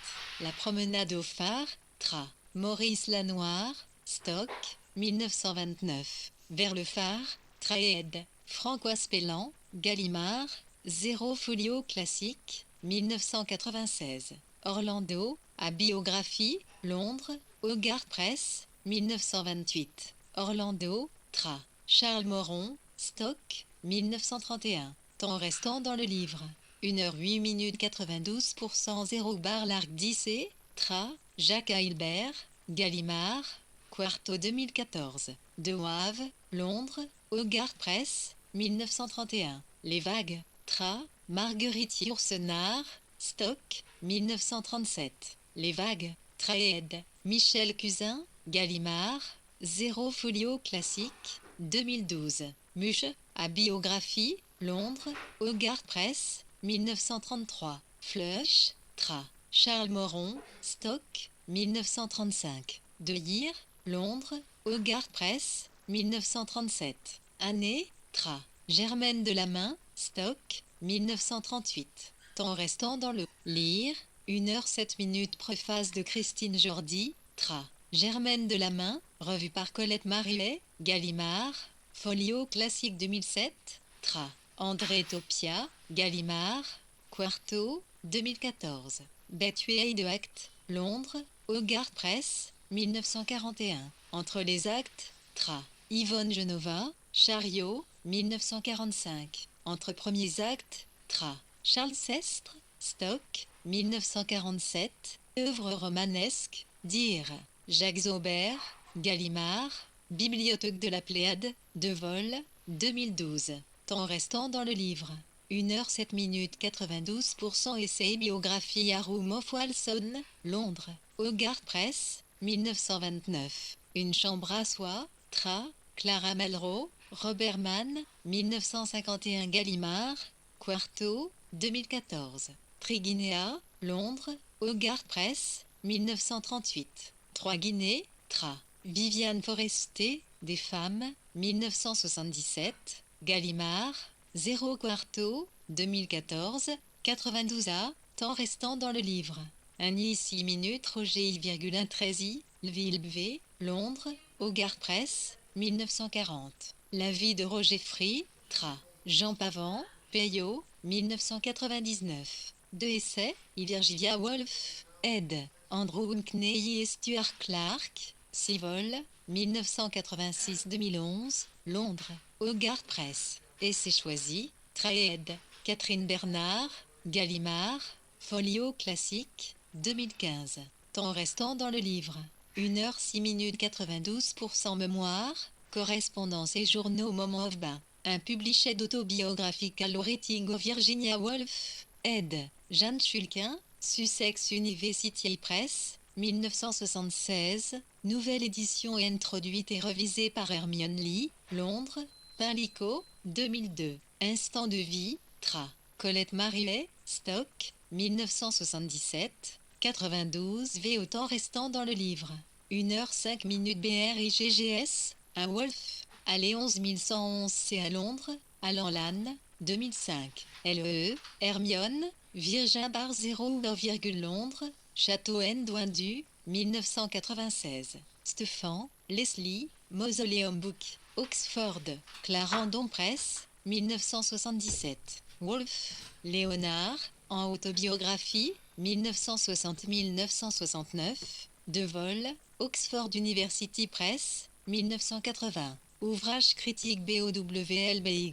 La promenade au phare, Tra. Maurice Lanoir, Stock, 1929. Vers le phare, Traed. François Spellan, Gallimard, 0 Folio Classique, 1996. Orlando, à Biographie, Londres, Hogarth Press, 1928. Orlando, Tra. Charles Moron, Stock, 1931. Temps restant dans le livre. 1h08 92% 0 bar l'arc 10 Tra. Jacques Hilbert, Gallimard, Quarto 2014. De Wavre, Londres, Hogarth Press, 1931. Les vagues, Tra. Marguerite Yourcenar, Stock, 1937. Les vagues, Traed. Michel Cusin, Gallimard, 0 Folio Classique, 2012. Muche, à Biographie, Londres, Hogarth Press, 1933. Flush, Tra. Charles Moron, Stock, 1935. De Hir, Londres, Hogarth Press, 1937. Année, Tra. Germaine de la Main, Stock, 1938. Temps restant dans le lire, 1h07 préface de Christine Jordi, Tra. Germaine de la Main, revue par Colette Marillet, Gallimard, Folio Classique 2007, Tra. André Topia, Gallimard, Quarto, 2014. Betway de Actes, Londres, Hogarth Press, 1941. Entre les actes, Tra. Yvonne Genova, Chariot, 1945. Entre premiers actes, Tra. Charles Sestre, Stock, 1947. Œuvre romanesque, Dire. Jacques Zaubert, Gallimard, Bibliothèque de la Pléiade, De Vol, 2012. Temps restant dans le livre. 1h07 92% essai biographie Arum of Walson, Londres, Hogarth Press, 1929. Une chambre à soie, Tra. Clara Malraux, Robert Mann, 1951 Gallimard, Quarto, 2014. Triguinéa, Londres, Hogarth Press, 1938. Trois Guinées, Tra. Viviane Forestier, Des femmes, 1977. Gallimard, 0 Quarto, 2014, 92A, temps restant dans le livre. Un i 6 minutes, Roger I,1 13i, Lville, Londres, Hogarth Press, 1940. La vie de Roger Free, Tra. Jean Pavant, Peyo, 1999. Deux essais, Virginia Woolf, ed. Andrew Kneyi et Stuart Clark, Civol, 1986-2011, Londres, Hogarth Press. Essai choisi, Traed. Catherine Bernard, Gallimard, Folio Classique, 2015. Temps restant dans le livre. 1h06 92% mémoire, correspondance et journaux Moment of Bain. Un published autobiographical writing of Virginia Woolf, ed. Jeanne Schulquin, Sussex University Press, 1976, nouvelle édition introduite et revisée par Hermione Lee, Londres, Pinlico, 2002. Instant de vie, Tra. Colette Marillet, Stock, 1977, 92 V au temps restant dans le livre. 1h05 BRIGGS, un Wolf, allée 11111 C à Londres, Alan Lannes, 2005. LE, Hermione, Virgin Bar 0 Londres, Château N Doindu, 1996. Stephan, Leslie, Mausoleum Book, Oxford, Clarendon Press, 1977. Wolf, Léonard, en autobiographie, 1960-1969. De Vol, Oxford University Press, 1980. Ouvrage critique BOWLBY,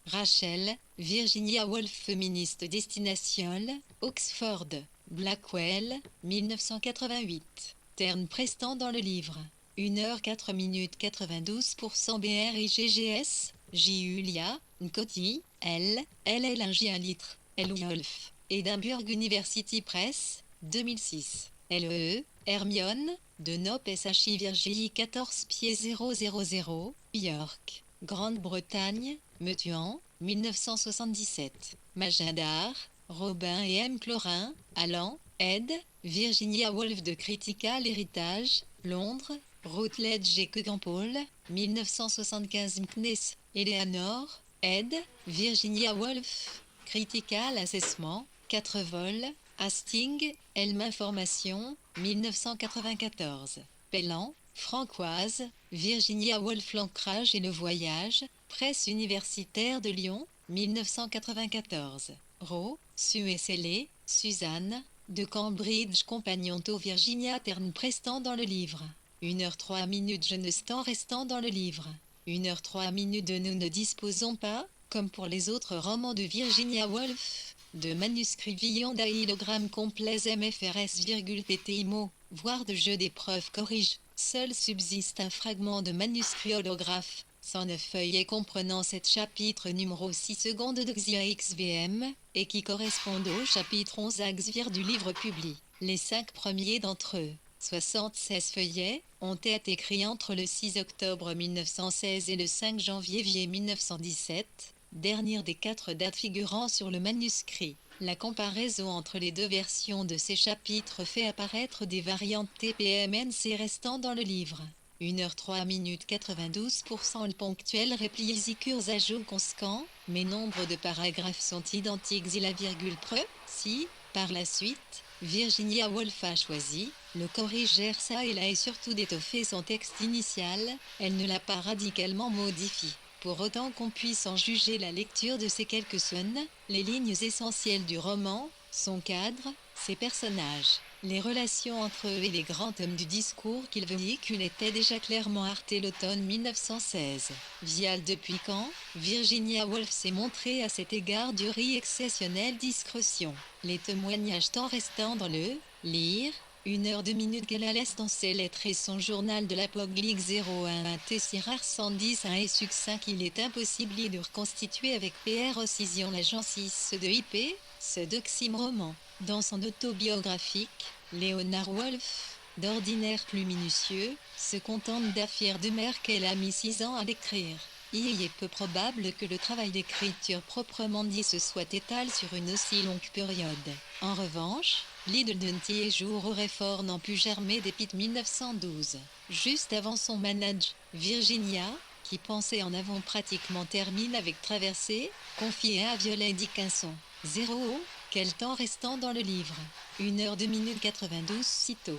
Rachel, Virginia Woolf Féministe Destination, Oxford, Blackwell, 1988. Terme prestant dans le livre. 1h04 92% BRIGGS, J. Julia, Nkoti, L, LL 1 J 1 litre, L. Wolf. Edinburgh University Press, 2006. LE, Hermione, de Nope SHI Virgilie 14 pieds 000, York, Grande-Bretagne, Metuan, 1977. Majadar, Robin et M. Clorin, Allan, ed. Virginia Woolf de Critical Heritage, Londres, Routledge et Kegan-Paul, 1975. Mknes, Eleanor, ed. Virginia Woolf, Critical Assessment, 4 vols, Hastings, Elm Information, 1994. Pellan, Francoise, Virginia Woolf L'ancrage et le voyage, Presse universitaire de Lyon, 1994. Rowe, Sue Selley, Suzanne, de Cambridge Compagnon to Virginia Terne prestant dans le livre. 1h03 jeunesse temps restant dans le livre. 1h03 de nous ne disposons pas, comme pour les autres romans de Virginia Woolf, de manuscrits villons d'hylogrammes complets MFRS, PTIMO, voire de jeux d'épreuves corrige. Seul subsiste un fragment de manuscrit holographe, 109 feuillets comprenant 7 chapitres numéro 6 secondes de XVM, et qui correspondent au chapitre 11 Axvir du livre publié. Les 5 premiers d'entre eux, 76 feuillets, ont été écrits entre le 6 octobre 1916 et le 5 janvier 1917, dernière des 4 dates figurant sur le manuscrit. La comparaison entre les deux versions de ces chapitres fait apparaître des variantes TPMNC restant dans le livre. 1h03 92%. Le ponctuel repliés ajout constant, mais nombre de paragraphes sont identiques et la virgule près. Si, par la suite, Virginia Woolf a choisi, le corrigeur ça et là et surtout d'étoffer son texte initial, elle ne l'a pas radicalement modifié. Pour autant qu'on puisse en juger la lecture de ces quelques scènes, les lignes essentielles du roman, son cadre, ses personnages, les relations entre eux et les grands thèmes du discours qu'il véhicule étaient déjà clairement artés l'automne 1916. Vial depuis quand, Virginia Woolf s'est montrée à cet égard d'une exceptionnelle discrétion. Les témoignages tant restant dans le lire, 1h02 qu'elle a laisse dans ses lettres et son journal de la Poglic 01 Tessirar 110 et succinct qu'il est impossible de reconstituer avec PR Occision l'agent 6 de IP, ce doxime-roman. Dans son autobiographique, Léonard Woolf, d'ordinaire plus minutieux, se contente d'affirmer qu'elle a mis 6 ans à l'écrire. Il est peu probable que le travail d'écriture proprement dit se soit étalé sur une aussi longue période. En revanche, l'idée d'un petit jour aurait fort n'en pu germer depuis 1912. Juste avant son manage, Virginia, qui pensait en avant pratiquement termine avec Traversée, confiée à Violet Dickinson. 0. Quel temps restant dans le livre 1h02 92 sitôt.